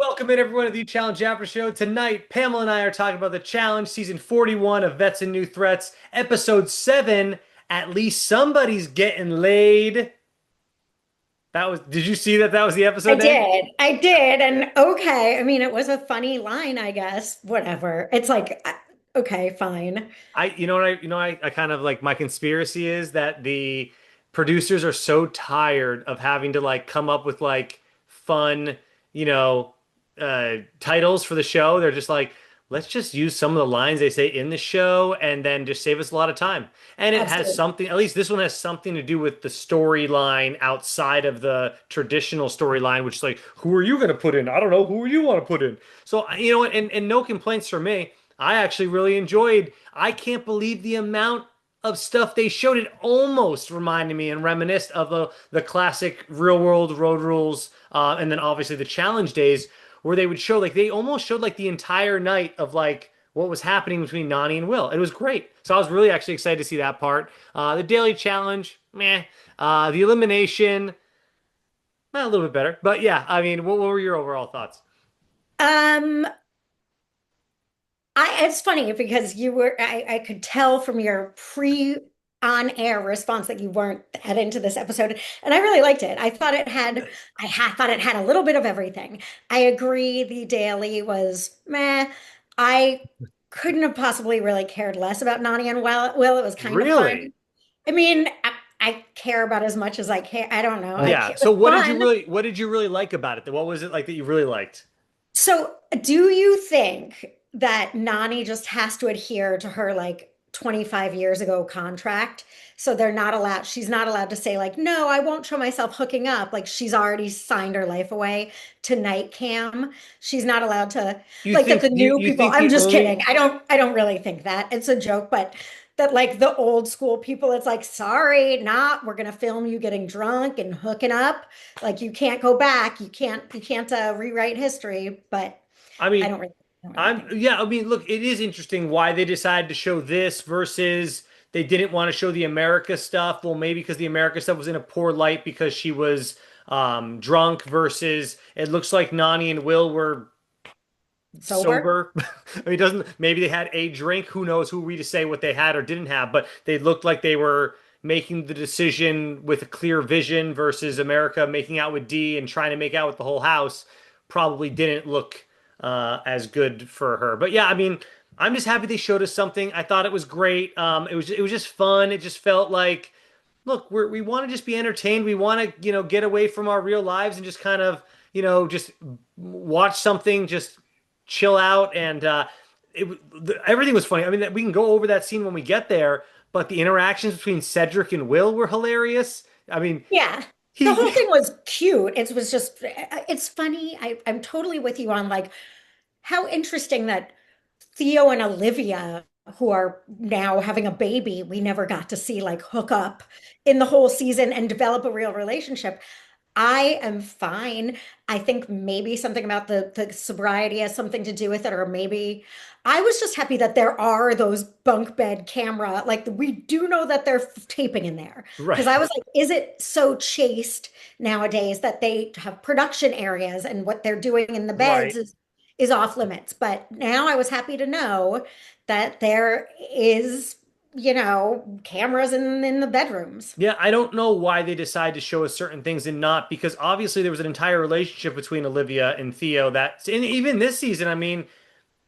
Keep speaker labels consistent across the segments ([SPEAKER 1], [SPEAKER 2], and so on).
[SPEAKER 1] Welcome in everyone to the Challenge After Show. Tonight, Pamela and I are talking about the challenge, season 41 of Vets and New Threats, episode 7. At least somebody's getting laid. Did you see that was the
[SPEAKER 2] I
[SPEAKER 1] episode name?
[SPEAKER 2] did. I did. And okay. I mean, it was a funny line, I guess. Whatever. It's like, okay, fine.
[SPEAKER 1] I kind of like my conspiracy is that the producers are so tired of having to like come up with like fun, you know, titles for the show. They're just like, let's just use some of the lines they say in the show and then just save us a lot of time. And it has
[SPEAKER 2] Absolutely.
[SPEAKER 1] something, at least this one has something to do with the storyline outside of the traditional storyline, which is like, who are you going to put in? I don't know. Who you want to put in? So, you know what? And no complaints from me. I actually really enjoyed. I can't believe the amount of stuff they showed. It almost reminded me and reminisced of the classic real world road rules, and then obviously the challenge days where they would show like they almost showed like the entire night of like what was happening between Nani and Will. It was great. So I was really actually excited to see that part. The daily challenge, meh. The elimination, a little bit better. But yeah, I mean, what were your overall thoughts?
[SPEAKER 2] Um, it's funny because I could tell from your on-air response that you weren't that into this episode, and I really liked it. Thought it had a little bit of everything. I agree the daily was meh. I couldn't have possibly really cared less about Nani and Will. It was kind of
[SPEAKER 1] Really?
[SPEAKER 2] fun. I mean, I care about as much as I care. I don't know.
[SPEAKER 1] Yeah.
[SPEAKER 2] It was
[SPEAKER 1] So
[SPEAKER 2] fun.
[SPEAKER 1] what did you really like about it? What was it like that you really liked?
[SPEAKER 2] So, do you think that Nani just has to adhere to her like 25 years ago contract? So she's not allowed to say like, no, I won't show myself hooking up. Like she's already signed her life away to night cam. She's not allowed to
[SPEAKER 1] You
[SPEAKER 2] like that
[SPEAKER 1] think
[SPEAKER 2] the new
[SPEAKER 1] you
[SPEAKER 2] people,
[SPEAKER 1] think
[SPEAKER 2] I'm
[SPEAKER 1] the
[SPEAKER 2] just kidding.
[SPEAKER 1] only
[SPEAKER 2] I don't really think that. It's a joke, but that like the old school people, it's like, sorry, not, we're gonna film you getting drunk and hooking up. Like you can't go back. You can't rewrite history, but
[SPEAKER 1] I
[SPEAKER 2] I
[SPEAKER 1] mean,
[SPEAKER 2] don't really think.
[SPEAKER 1] I mean, look, it is interesting why they decided to show this versus they didn't want to show the America stuff. Well, maybe because the America stuff was in a poor light because she was drunk versus it looks like Nani and Will were
[SPEAKER 2] Sober?
[SPEAKER 1] sober. I mean, doesn't maybe they had a drink. Who knows who we to say what they had or didn't have, but they looked like they were making the decision with a clear vision versus America making out with D and trying to make out with the whole house probably didn't look as good for her. But yeah, I mean, I'm just happy they showed us something. I thought it was great. It was just fun. It just felt like, look, we want to just be entertained. We want to get away from our real lives and just kind of just watch something, just chill out. And everything was funny. I mean, we can go over that scene when we get there, but the interactions between Cedric and Will were hilarious. I mean,
[SPEAKER 2] Yeah. The
[SPEAKER 1] he
[SPEAKER 2] whole thing was cute. It was just, it's funny. I'm totally with you on like how interesting that Theo and Olivia, who are now having a baby, we never got to see like hook up in the whole season and develop a real relationship. I am fine. I think maybe something about the sobriety has something to do with it, or maybe I was just happy that there are those bunk bed camera. Like we do know that they're taping in there.
[SPEAKER 1] right,
[SPEAKER 2] Because I was like, is it so chaste nowadays that they have production areas and what they're doing in the beds
[SPEAKER 1] right.
[SPEAKER 2] is off limits? But now I was happy to know that there is, cameras in the bedrooms.
[SPEAKER 1] Yeah, I don't know why they decide to show us certain things and not because obviously there was an entire relationship between Olivia and Theo that and even this season, I mean,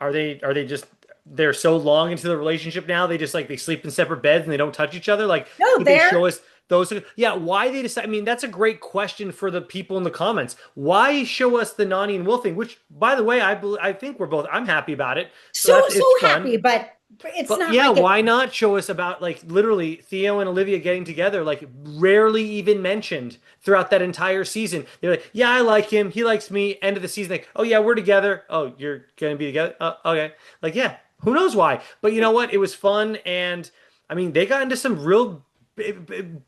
[SPEAKER 1] are they just they're so long into the relationship now they just like they sleep in separate beds and they don't touch each other? Like,
[SPEAKER 2] No,
[SPEAKER 1] could they
[SPEAKER 2] they're
[SPEAKER 1] show us those? Yeah, why they decide? I mean, that's a great question for the people in the comments. Why show us the Nani and Will thing? Which, by the way, I think I'm happy about it. So
[SPEAKER 2] so
[SPEAKER 1] it's fun.
[SPEAKER 2] happy, but it's
[SPEAKER 1] But
[SPEAKER 2] not
[SPEAKER 1] yeah,
[SPEAKER 2] like it.
[SPEAKER 1] why not show us about like literally Theo and Olivia getting together, like rarely even mentioned throughout that entire season. They're like, yeah, I like him, he likes me. End of the season, like, oh yeah, we're together. Oh, you're gonna be together. Okay, like yeah, who knows why? But you know what? It was fun, and I mean, they got into some real.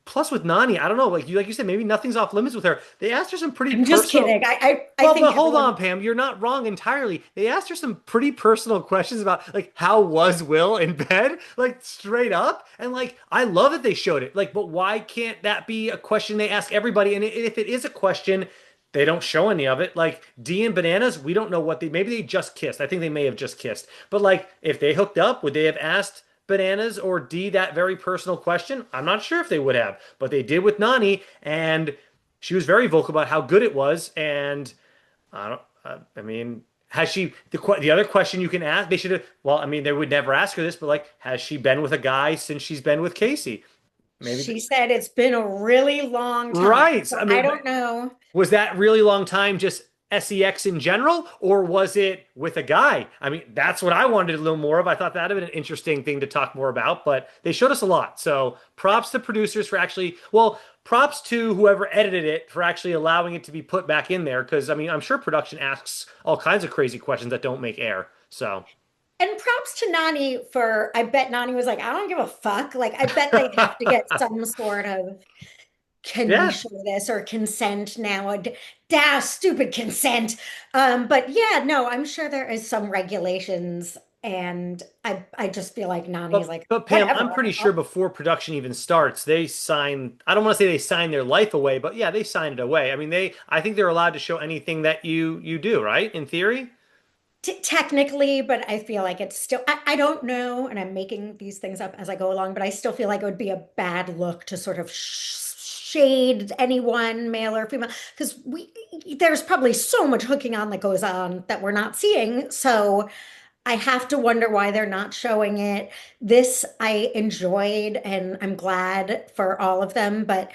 [SPEAKER 1] Plus with Nani, I don't know, like you said, maybe nothing's off limits with her. They asked her some pretty
[SPEAKER 2] I'm just
[SPEAKER 1] personal.
[SPEAKER 2] kidding. I
[SPEAKER 1] Well, but
[SPEAKER 2] think
[SPEAKER 1] hold on,
[SPEAKER 2] everyone.
[SPEAKER 1] Pam. You're not wrong entirely. They asked her some pretty personal questions about like how was Will in bed, like straight up. And like I love that they showed it. Like, but why can't that be a question they ask everybody? And if it is a question, They don't show any of it. Like D and Bananas, we don't know what they maybe they just kissed. I think they may have just kissed. But like if they hooked up, would they have asked Bananas or D that very personal question? I'm not sure if they would have, but they did with Nani, and she was very vocal about how good it was. And I don't. I mean, has she the other question you can ask? They should have. Well, I mean, they would never ask her this, but like, has she been with a guy since she's been with Casey? Maybe.
[SPEAKER 2] She said it's been a really long time.
[SPEAKER 1] Right.
[SPEAKER 2] So
[SPEAKER 1] I
[SPEAKER 2] I
[SPEAKER 1] mean,
[SPEAKER 2] don't know.
[SPEAKER 1] was that really long time just sex in general, or was it with a guy? I mean, that's what I wanted a little more of. I thought that'd have been an interesting thing to talk more about, but they showed us a lot. So props to producers for actually, well, props to whoever edited it for actually allowing it to be put back in there. Because I mean, I'm sure production asks all kinds of crazy questions that don't make air. So
[SPEAKER 2] And props to Nani for, I bet Nani was like, I don't give a fuck. Like, I bet they have to get some sort of, can we
[SPEAKER 1] yeah.
[SPEAKER 2] show this or consent now? Da, stupid consent. But yeah, no, I'm sure there is some regulations. And I just feel like Nani is like,
[SPEAKER 1] But Pam, I'm
[SPEAKER 2] whatever.
[SPEAKER 1] pretty sure before production even starts, they sign. I don't want to say they sign their life away, but yeah, they sign it away. I mean, they. I think they're allowed to show anything that you do, right? In theory.
[SPEAKER 2] T Technically, but I feel like it's still, I don't know, and I'm making these things up as I go along, but I still feel like it would be a bad look to sort of shade anyone, male or female, because there's probably so much hooking on that goes on that we're not seeing. So I have to wonder why they're not showing it. This I enjoyed, and I'm glad for all of them, but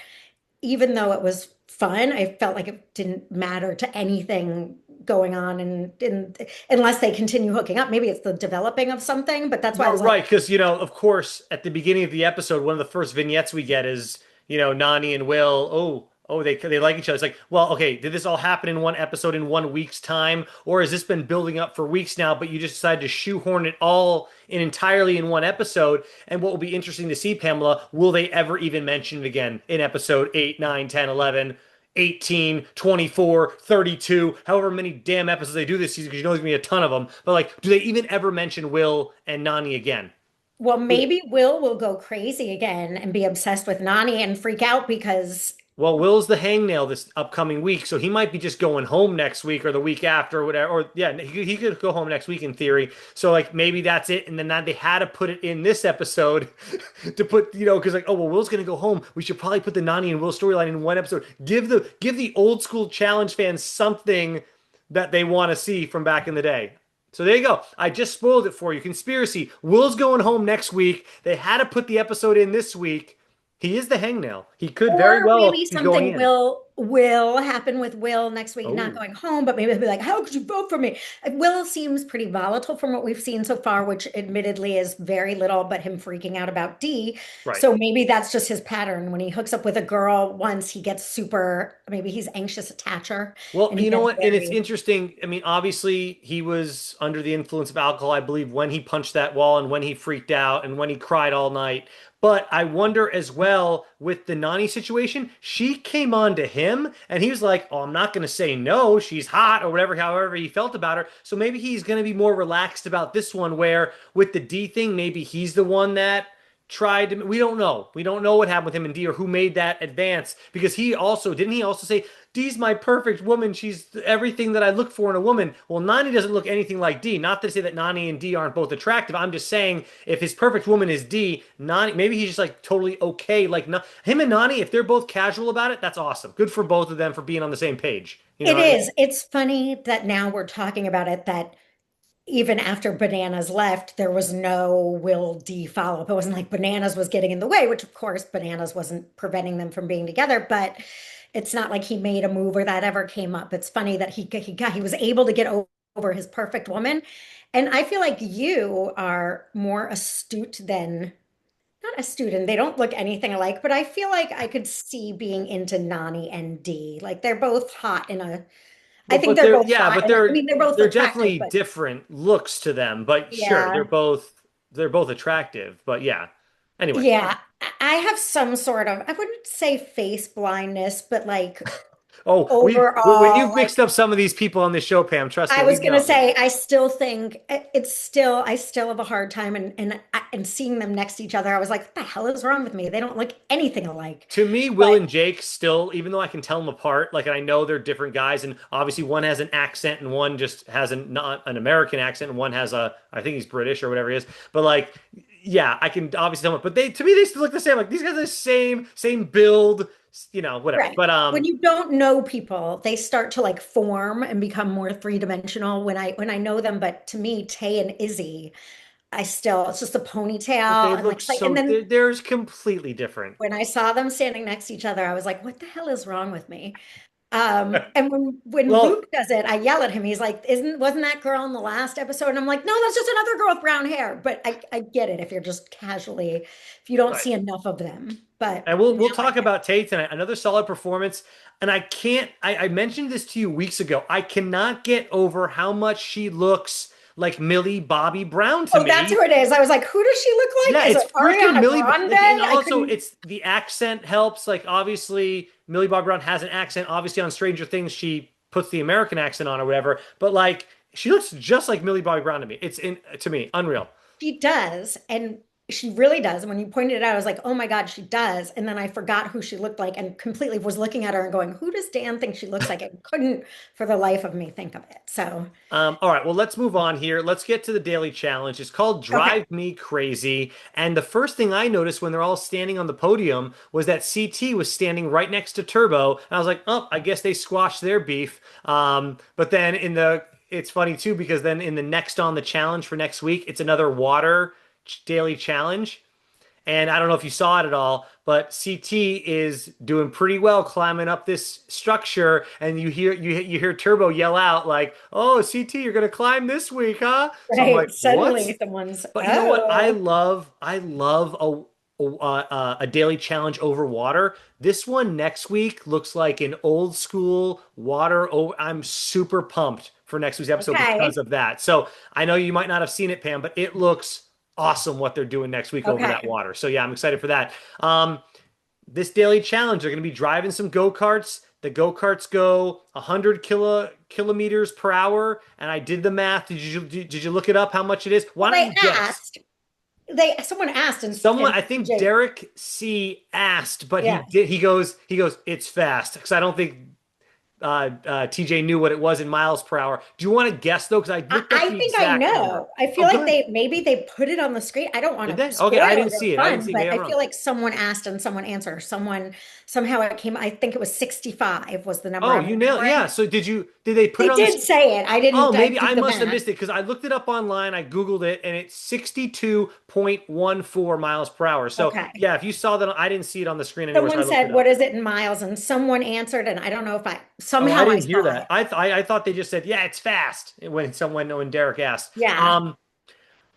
[SPEAKER 2] even though it was fun, I felt like it didn't matter to anything going on and unless they continue hooking up. Maybe it's the developing of something, but that's why I
[SPEAKER 1] No,
[SPEAKER 2] was like,
[SPEAKER 1] right, because of course, at the beginning of the episode, one of the first vignettes we get is Nani and Will. Oh, they like each other. It's like, well, okay, did this all happen in one episode in 1 week's time, or has this been building up for weeks now? But you just decided to shoehorn it all in entirely in one episode. And what will be interesting to see, Pamela, will they ever even mention it again in episode 8, 9, 10, 11? 18, 24, 32, however many damn episodes they do this season, because you know there's gonna be a ton of them. But like, do they even ever mention Will and Nani again?
[SPEAKER 2] well, maybe Will go crazy again and be obsessed with Nani and freak out because
[SPEAKER 1] Well, Will's the hangnail this upcoming week, so he might be just going home next week or the week after, or whatever. Or yeah, he could go home next week in theory. So like maybe that's it, and then that they had to put it in this episode to put because like, oh well, Will's gonna go home. We should probably put the Nani and Will storyline in one episode. Give the old school challenge fans something that they want to see from back in the day. So there you go. I just spoiled it for you. Conspiracy. Will's going home next week. They had to put the episode in this week. He is the hangnail. He could very
[SPEAKER 2] or
[SPEAKER 1] well
[SPEAKER 2] maybe
[SPEAKER 1] be going
[SPEAKER 2] something
[SPEAKER 1] in.
[SPEAKER 2] will happen with Will next week, not
[SPEAKER 1] Oh,
[SPEAKER 2] going home, but maybe he'll be like, "How could you vote for me?" Will seems pretty volatile from what we've seen so far, which admittedly is very little, but him freaking out about D.
[SPEAKER 1] right.
[SPEAKER 2] So maybe that's just his pattern. When he hooks up with a girl once, he gets super, maybe he's anxious attacher
[SPEAKER 1] Well,
[SPEAKER 2] and he
[SPEAKER 1] you know
[SPEAKER 2] gets
[SPEAKER 1] what? And it's
[SPEAKER 2] very,
[SPEAKER 1] interesting. I mean, obviously, he was under the influence of alcohol, I believe, when he punched that wall and when he freaked out and when he cried all night. But I wonder as well with the Nani situation, she came on to him and he was like, oh, I'm not going to say no. She's hot or whatever, however he felt about her. So maybe he's going to be more relaxed about this one, where with the D thing, maybe he's the one that tried to. We don't know. We don't know what happened with him and D or who made that advance, because he also didn't he also say D's my perfect woman. She's everything that I look for in a woman. Well, Nani doesn't look anything like D. Not to say that Nani and D aren't both attractive. I'm just saying if his perfect woman is D, Nani, maybe he's just like totally okay. Like him and Nani, if they're both casual about it, that's awesome. Good for both of them for being on the same page. You know
[SPEAKER 2] it
[SPEAKER 1] what I mean?
[SPEAKER 2] is. It's funny that now we're talking about it, that even after Bananas left, there was no Will D follow-up. It wasn't like Bananas was getting in the way, which of course Bananas wasn't preventing them from being together, but it's not like he made a move or that ever came up. It's funny that he was able to get over his perfect woman. And I feel like you are more astute than not astute, and they don't look anything alike, but I feel like I could see being into Nani and D. Like they're both hot in a, I
[SPEAKER 1] But
[SPEAKER 2] think
[SPEAKER 1] but
[SPEAKER 2] they're
[SPEAKER 1] they're
[SPEAKER 2] both
[SPEAKER 1] yeah,
[SPEAKER 2] hot.
[SPEAKER 1] but
[SPEAKER 2] And I
[SPEAKER 1] they're
[SPEAKER 2] mean, they're both
[SPEAKER 1] they're
[SPEAKER 2] attractive,
[SPEAKER 1] definitely
[SPEAKER 2] but
[SPEAKER 1] different looks to them. But sure,
[SPEAKER 2] yeah.
[SPEAKER 1] they're both attractive. But yeah. Anyway,
[SPEAKER 2] Yeah, I have some sort of, I wouldn't say face blindness, but like
[SPEAKER 1] Oh, when
[SPEAKER 2] overall.
[SPEAKER 1] you've mixed up some of these people on this show, Pam, trust me,
[SPEAKER 2] I
[SPEAKER 1] leave
[SPEAKER 2] was
[SPEAKER 1] me
[SPEAKER 2] gonna
[SPEAKER 1] out, man.
[SPEAKER 2] say, I still think it's still, I still have a hard time, and seeing them next to each other, I was like, what the hell is wrong with me? They don't look anything alike.
[SPEAKER 1] To me, Will
[SPEAKER 2] But
[SPEAKER 1] and Jake still, even though I can tell them apart, like, and I know they're different guys, and obviously one has an accent and one just has not an American accent, and one has a, I think he's British or whatever he is. But like, yeah, I can obviously tell them, but they, to me, they still look the same. Like these guys are the same build, whatever.
[SPEAKER 2] right.
[SPEAKER 1] But
[SPEAKER 2] When you don't know people, they start to like form and become more three-dimensional when I know them. But to me, Tay and Izzy, I still, it's just a
[SPEAKER 1] but they
[SPEAKER 2] ponytail and
[SPEAKER 1] look
[SPEAKER 2] like, and
[SPEAKER 1] so
[SPEAKER 2] then
[SPEAKER 1] they're completely different.
[SPEAKER 2] when I saw them standing next to each other, I was like, what the hell is wrong with me? And when
[SPEAKER 1] Well,
[SPEAKER 2] Luke does it, I yell at him. He's like, wasn't that girl in the last episode? And I'm like, no, that's just another girl with brown hair. But I get it if you're just casually, if you don't
[SPEAKER 1] right.
[SPEAKER 2] see enough of them. But
[SPEAKER 1] And
[SPEAKER 2] now
[SPEAKER 1] we'll
[SPEAKER 2] I
[SPEAKER 1] talk
[SPEAKER 2] get
[SPEAKER 1] about Tate tonight. Another solid performance. And I can't I mentioned this to you weeks ago. I cannot get over how much she looks like Millie Bobby Brown to
[SPEAKER 2] Oh, that's
[SPEAKER 1] me.
[SPEAKER 2] who it is. I was like, who does she look
[SPEAKER 1] Yeah,
[SPEAKER 2] like? Is
[SPEAKER 1] it's
[SPEAKER 2] it
[SPEAKER 1] freaking
[SPEAKER 2] Ariana
[SPEAKER 1] Millie.
[SPEAKER 2] Grande?
[SPEAKER 1] Like, and
[SPEAKER 2] I
[SPEAKER 1] also
[SPEAKER 2] couldn't.
[SPEAKER 1] it's the accent helps. Like, obviously, Millie Bobby Brown has an accent. Obviously, on Stranger Things, she puts the American accent on or whatever. But like, she looks just like Millie Bobby Brown to me. It's in to me unreal.
[SPEAKER 2] She does, and she really does. And when you pointed it out, I was like, oh my God, she does. And then I forgot who she looked like and completely was looking at her and going, who does Dan think she looks like? And couldn't for the life of me think of it. So,
[SPEAKER 1] All right, well, let's move on here. Let's get to the daily challenge. It's called
[SPEAKER 2] okay.
[SPEAKER 1] Drive Me Crazy. And the first thing I noticed when they're all standing on the podium was that CT was standing right next to Turbo. And I was like, oh, I guess they squashed their beef. But then it's funny too, because then in the next on the challenge for next week, it's another water daily challenge. And I don't know if you saw it at all, but CT is doing pretty well climbing up this structure, and you hear Turbo yell out like, "Oh, CT, you're gonna climb this week, huh?" So I'm like,
[SPEAKER 2] Right.
[SPEAKER 1] "What?"
[SPEAKER 2] Suddenly someone's,
[SPEAKER 1] But you know what?
[SPEAKER 2] oh,
[SPEAKER 1] I love a daily challenge over water. This one next week looks like an old school water. Oh, I'm super pumped for next week's episode because
[SPEAKER 2] okay.
[SPEAKER 1] of that. So I know you might not have seen it, Pam, but it looks awesome what they're doing next week over that
[SPEAKER 2] Okay.
[SPEAKER 1] water. So yeah, I'm excited for that. This daily challenge, they're going to be driving some go-karts. The go-karts go 100 kilometers per hour, and I did the math. Did you look it up how much it is? Why
[SPEAKER 2] Well,
[SPEAKER 1] don't you guess?
[SPEAKER 2] someone asked
[SPEAKER 1] Someone,
[SPEAKER 2] and
[SPEAKER 1] I think
[SPEAKER 2] Jake,
[SPEAKER 1] Derek C asked, but he
[SPEAKER 2] yeah.
[SPEAKER 1] did. He goes. It's fast because I don't think TJ knew what it was in miles per hour. Do you want to guess though? Because I looked up
[SPEAKER 2] I
[SPEAKER 1] the
[SPEAKER 2] think I
[SPEAKER 1] exact number.
[SPEAKER 2] know. I
[SPEAKER 1] Oh,
[SPEAKER 2] feel like
[SPEAKER 1] good.
[SPEAKER 2] maybe they put it on the screen. I don't want
[SPEAKER 1] Did
[SPEAKER 2] to
[SPEAKER 1] they? Okay, I
[SPEAKER 2] spoil
[SPEAKER 1] didn't
[SPEAKER 2] their
[SPEAKER 1] see it. I didn't
[SPEAKER 2] fun,
[SPEAKER 1] see.
[SPEAKER 2] but
[SPEAKER 1] Maybe I'm
[SPEAKER 2] I feel
[SPEAKER 1] wrong.
[SPEAKER 2] like someone asked and someone answered. Somehow it came, I think it was 65 was the number
[SPEAKER 1] Oh,
[SPEAKER 2] I'm
[SPEAKER 1] you nailed. Yeah.
[SPEAKER 2] remembering.
[SPEAKER 1] So did they put
[SPEAKER 2] They
[SPEAKER 1] it on
[SPEAKER 2] did
[SPEAKER 1] this?
[SPEAKER 2] say it.
[SPEAKER 1] Oh,
[SPEAKER 2] I
[SPEAKER 1] maybe
[SPEAKER 2] did
[SPEAKER 1] I
[SPEAKER 2] the
[SPEAKER 1] must have
[SPEAKER 2] math.
[SPEAKER 1] missed it because I looked it up online. I Googled it and it's 62.14 miles per hour. So
[SPEAKER 2] Okay.
[SPEAKER 1] yeah, if you saw that, I didn't see it on the screen anywhere, so I
[SPEAKER 2] Someone
[SPEAKER 1] looked it
[SPEAKER 2] said, what
[SPEAKER 1] up.
[SPEAKER 2] is it in miles? And someone answered, and I don't know if
[SPEAKER 1] Oh, I
[SPEAKER 2] somehow I
[SPEAKER 1] didn't hear
[SPEAKER 2] saw
[SPEAKER 1] that.
[SPEAKER 2] it.
[SPEAKER 1] I thought they just said, yeah, it's fast when Derek asked.
[SPEAKER 2] Yeah.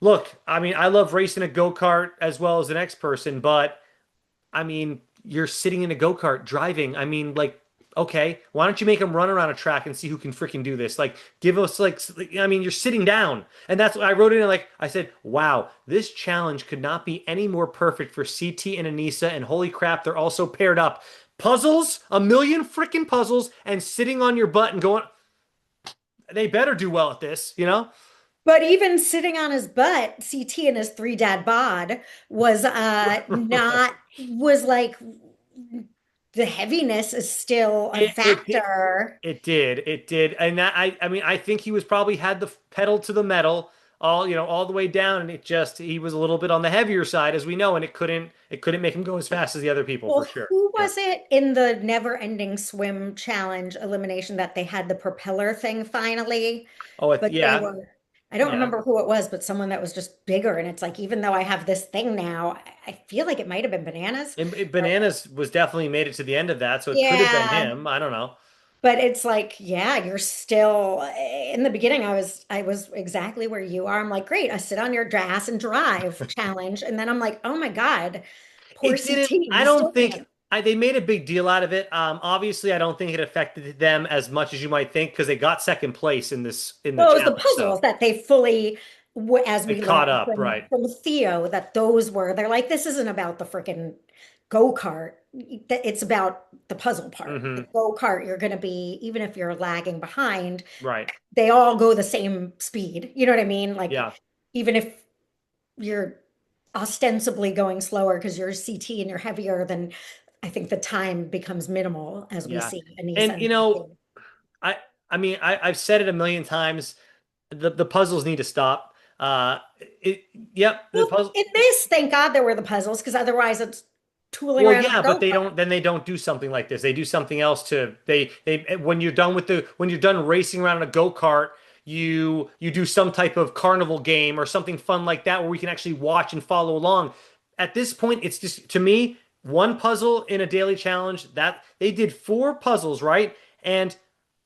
[SPEAKER 1] Look, I mean, I love racing a go-kart as well as the next person, but I mean, you're sitting in a go-kart driving. I mean, like, okay, why don't you make them run around a track and see who can freaking do this? Like, give us like, I mean, you're sitting down, and that's what I wrote it in. Like, I said, wow, this challenge could not be any more perfect for CT and Anissa, and holy crap, they're also paired up. Puzzles, a million freaking puzzles, and sitting on your butt and going, they better do well at this, you know?
[SPEAKER 2] But even sitting on his butt, CT and his three dad bod was not was like the heaviness is still a
[SPEAKER 1] It did.
[SPEAKER 2] factor.
[SPEAKER 1] It did, and I mean, I think he was probably had the pedal to the metal, all the way down, and he was a little bit on the heavier side, as we know, and it couldn't make him go as fast as the other people for
[SPEAKER 2] Well,
[SPEAKER 1] sure.
[SPEAKER 2] who
[SPEAKER 1] Yeah,
[SPEAKER 2] was it in the never ending swim challenge elimination that they had the propeller thing finally? But they
[SPEAKER 1] yeah,
[SPEAKER 2] were, I don't
[SPEAKER 1] yeah.
[SPEAKER 2] remember who it was, but someone that was just bigger. And it's like, even though I have this thing now, I feel like it might have been bananas.
[SPEAKER 1] Bananas was definitely made it to the end of that, so it could have been
[SPEAKER 2] Yeah.
[SPEAKER 1] him. I don't know.
[SPEAKER 2] But it's like, yeah, you're still in the beginning. I was exactly where you are. I'm like, great, I sit on your ass and drive challenge. And then I'm like, oh my God, poor
[SPEAKER 1] It didn't.
[SPEAKER 2] CT.
[SPEAKER 1] I
[SPEAKER 2] He
[SPEAKER 1] don't
[SPEAKER 2] still
[SPEAKER 1] think
[SPEAKER 2] can't.
[SPEAKER 1] they made a big deal out of it. Obviously, I don't think it affected them as much as you might think because they got second place in the
[SPEAKER 2] Well, it was the
[SPEAKER 1] challenge, so
[SPEAKER 2] puzzles that they fully, as
[SPEAKER 1] they
[SPEAKER 2] we
[SPEAKER 1] caught
[SPEAKER 2] learned
[SPEAKER 1] up, right?
[SPEAKER 2] from Theo, that those were, they're like, this isn't about the freaking go-kart, it's about the puzzle part. The
[SPEAKER 1] Hmm.
[SPEAKER 2] go-kart, you're going to be, even if you're lagging behind,
[SPEAKER 1] Right.
[SPEAKER 2] they all go the same speed. You know what I mean? Like,
[SPEAKER 1] Yeah.
[SPEAKER 2] even if you're ostensibly going slower because you're CT and you're heavier, then I think the time becomes minimal as we
[SPEAKER 1] Yeah.
[SPEAKER 2] see in these
[SPEAKER 1] And
[SPEAKER 2] NBA.
[SPEAKER 1] I I mean I've said it a million times. The puzzles need to stop. It Yep, the
[SPEAKER 2] Well,
[SPEAKER 1] puzzle.
[SPEAKER 2] in this, thank God there were the puzzles because otherwise it's tooling
[SPEAKER 1] Well,
[SPEAKER 2] around in a
[SPEAKER 1] yeah, but
[SPEAKER 2] go-kart.
[SPEAKER 1] they don't do something like this. They do something else to they when you're done when you're done racing around in a go-kart, you do some type of carnival game or something fun like that where we can actually watch and follow along. At this point, it's just to me one puzzle in a daily challenge that they did four puzzles, right? And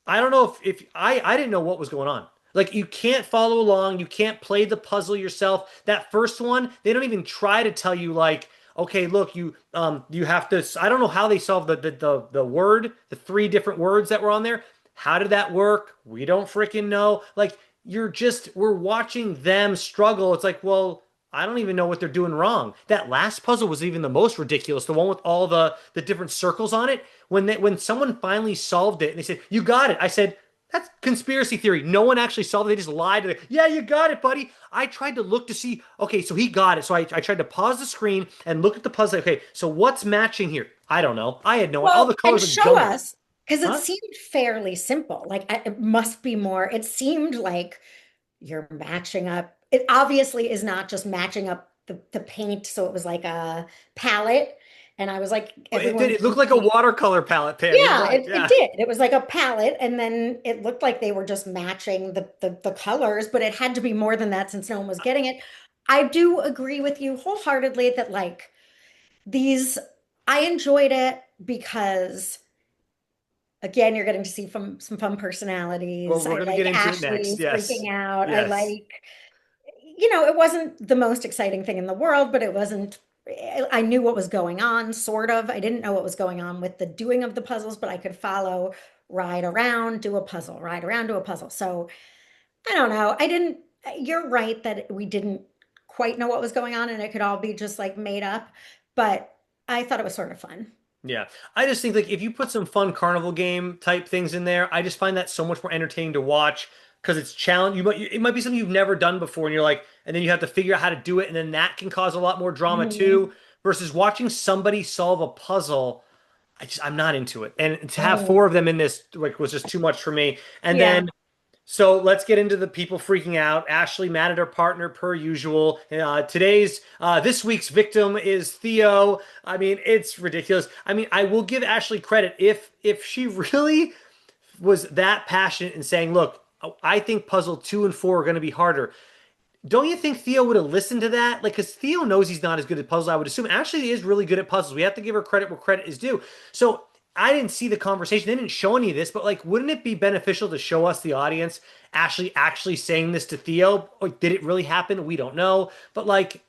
[SPEAKER 1] I don't know if I didn't know what was going on. Like you can't follow along, you can't play the puzzle yourself. That first one, they don't even try to tell you like, okay, look, you have to. I don't know how they solved the word, the three different words that were on there. How did that work? We don't freaking know. Like we're watching them struggle. It's like, well, I don't even know what they're doing wrong. That last puzzle was even the most ridiculous, the one with all the different circles on it. When someone finally solved it and they said, "You got it," I said, "That's conspiracy theory. No one actually solved it. They just lied to them. Yeah, you got it, buddy." I tried to look to see, okay, so he got it. So I tried to pause the screen and look at the puzzle. Okay, so what's matching here? I don't know. I had no All the
[SPEAKER 2] Well, and
[SPEAKER 1] colors are
[SPEAKER 2] show
[SPEAKER 1] jumbled.
[SPEAKER 2] us because it
[SPEAKER 1] Huh?
[SPEAKER 2] seemed fairly simple. Like it must be more. It seemed like you're matching up. It obviously is not just matching up the paint. So it was like a palette. And I was like,
[SPEAKER 1] Well, it
[SPEAKER 2] everyone
[SPEAKER 1] did. It looked
[SPEAKER 2] can
[SPEAKER 1] like a
[SPEAKER 2] see.
[SPEAKER 1] watercolor palette, Pam. You're
[SPEAKER 2] Yeah,
[SPEAKER 1] right.
[SPEAKER 2] it
[SPEAKER 1] Yeah.
[SPEAKER 2] did. It was like a palette. And then it looked like they were just matching the colors, but it had to be more than that since no one was getting it. I do agree with you wholeheartedly that like these, I enjoyed it because again, you're getting to see from some fun
[SPEAKER 1] Well,
[SPEAKER 2] personalities.
[SPEAKER 1] we're
[SPEAKER 2] I
[SPEAKER 1] gonna
[SPEAKER 2] like
[SPEAKER 1] get into it next.
[SPEAKER 2] Ashley
[SPEAKER 1] Yes.
[SPEAKER 2] freaking out. I
[SPEAKER 1] Yes.
[SPEAKER 2] like, it wasn't the most exciting thing in the world, but it wasn't, I knew what was going on, sort of. I didn't know what was going on with the doing of the puzzles, but I could follow, ride around, do a puzzle, ride around, do a puzzle. So I don't know. You're right that we didn't quite know what was going on and it could all be just like made up, but I thought it was sort of fun.
[SPEAKER 1] Yeah, I just think like if you put some fun carnival game type things in there, I just find that so much more entertaining to watch because it's challenge. It might be something you've never done before, and you're like, and then you have to figure out how to do it, and then that can cause a lot more drama
[SPEAKER 2] Mhm.
[SPEAKER 1] too. Versus watching somebody solve a puzzle, I'm not into it, and to have
[SPEAKER 2] Mm.
[SPEAKER 1] four of them in this like was just too much for me. And
[SPEAKER 2] Yeah.
[SPEAKER 1] then so let's get into the people freaking out. Ashley mad at her partner per usual. This week's victim is Theo. I mean, it's ridiculous. I mean, I will give Ashley credit if she really was that passionate in saying, "Look, I think puzzle 2 and 4 are going to be harder." Don't you think Theo would have listened to that? Like, because Theo knows he's not as good at puzzles. I would assume Ashley is really good at puzzles. We have to give her credit where credit is due. So I didn't see the conversation. They didn't show any of this, but like, wouldn't it be beneficial to show us the audience Ashley actually saying this to Theo? Like, did it really happen? We don't know. But like,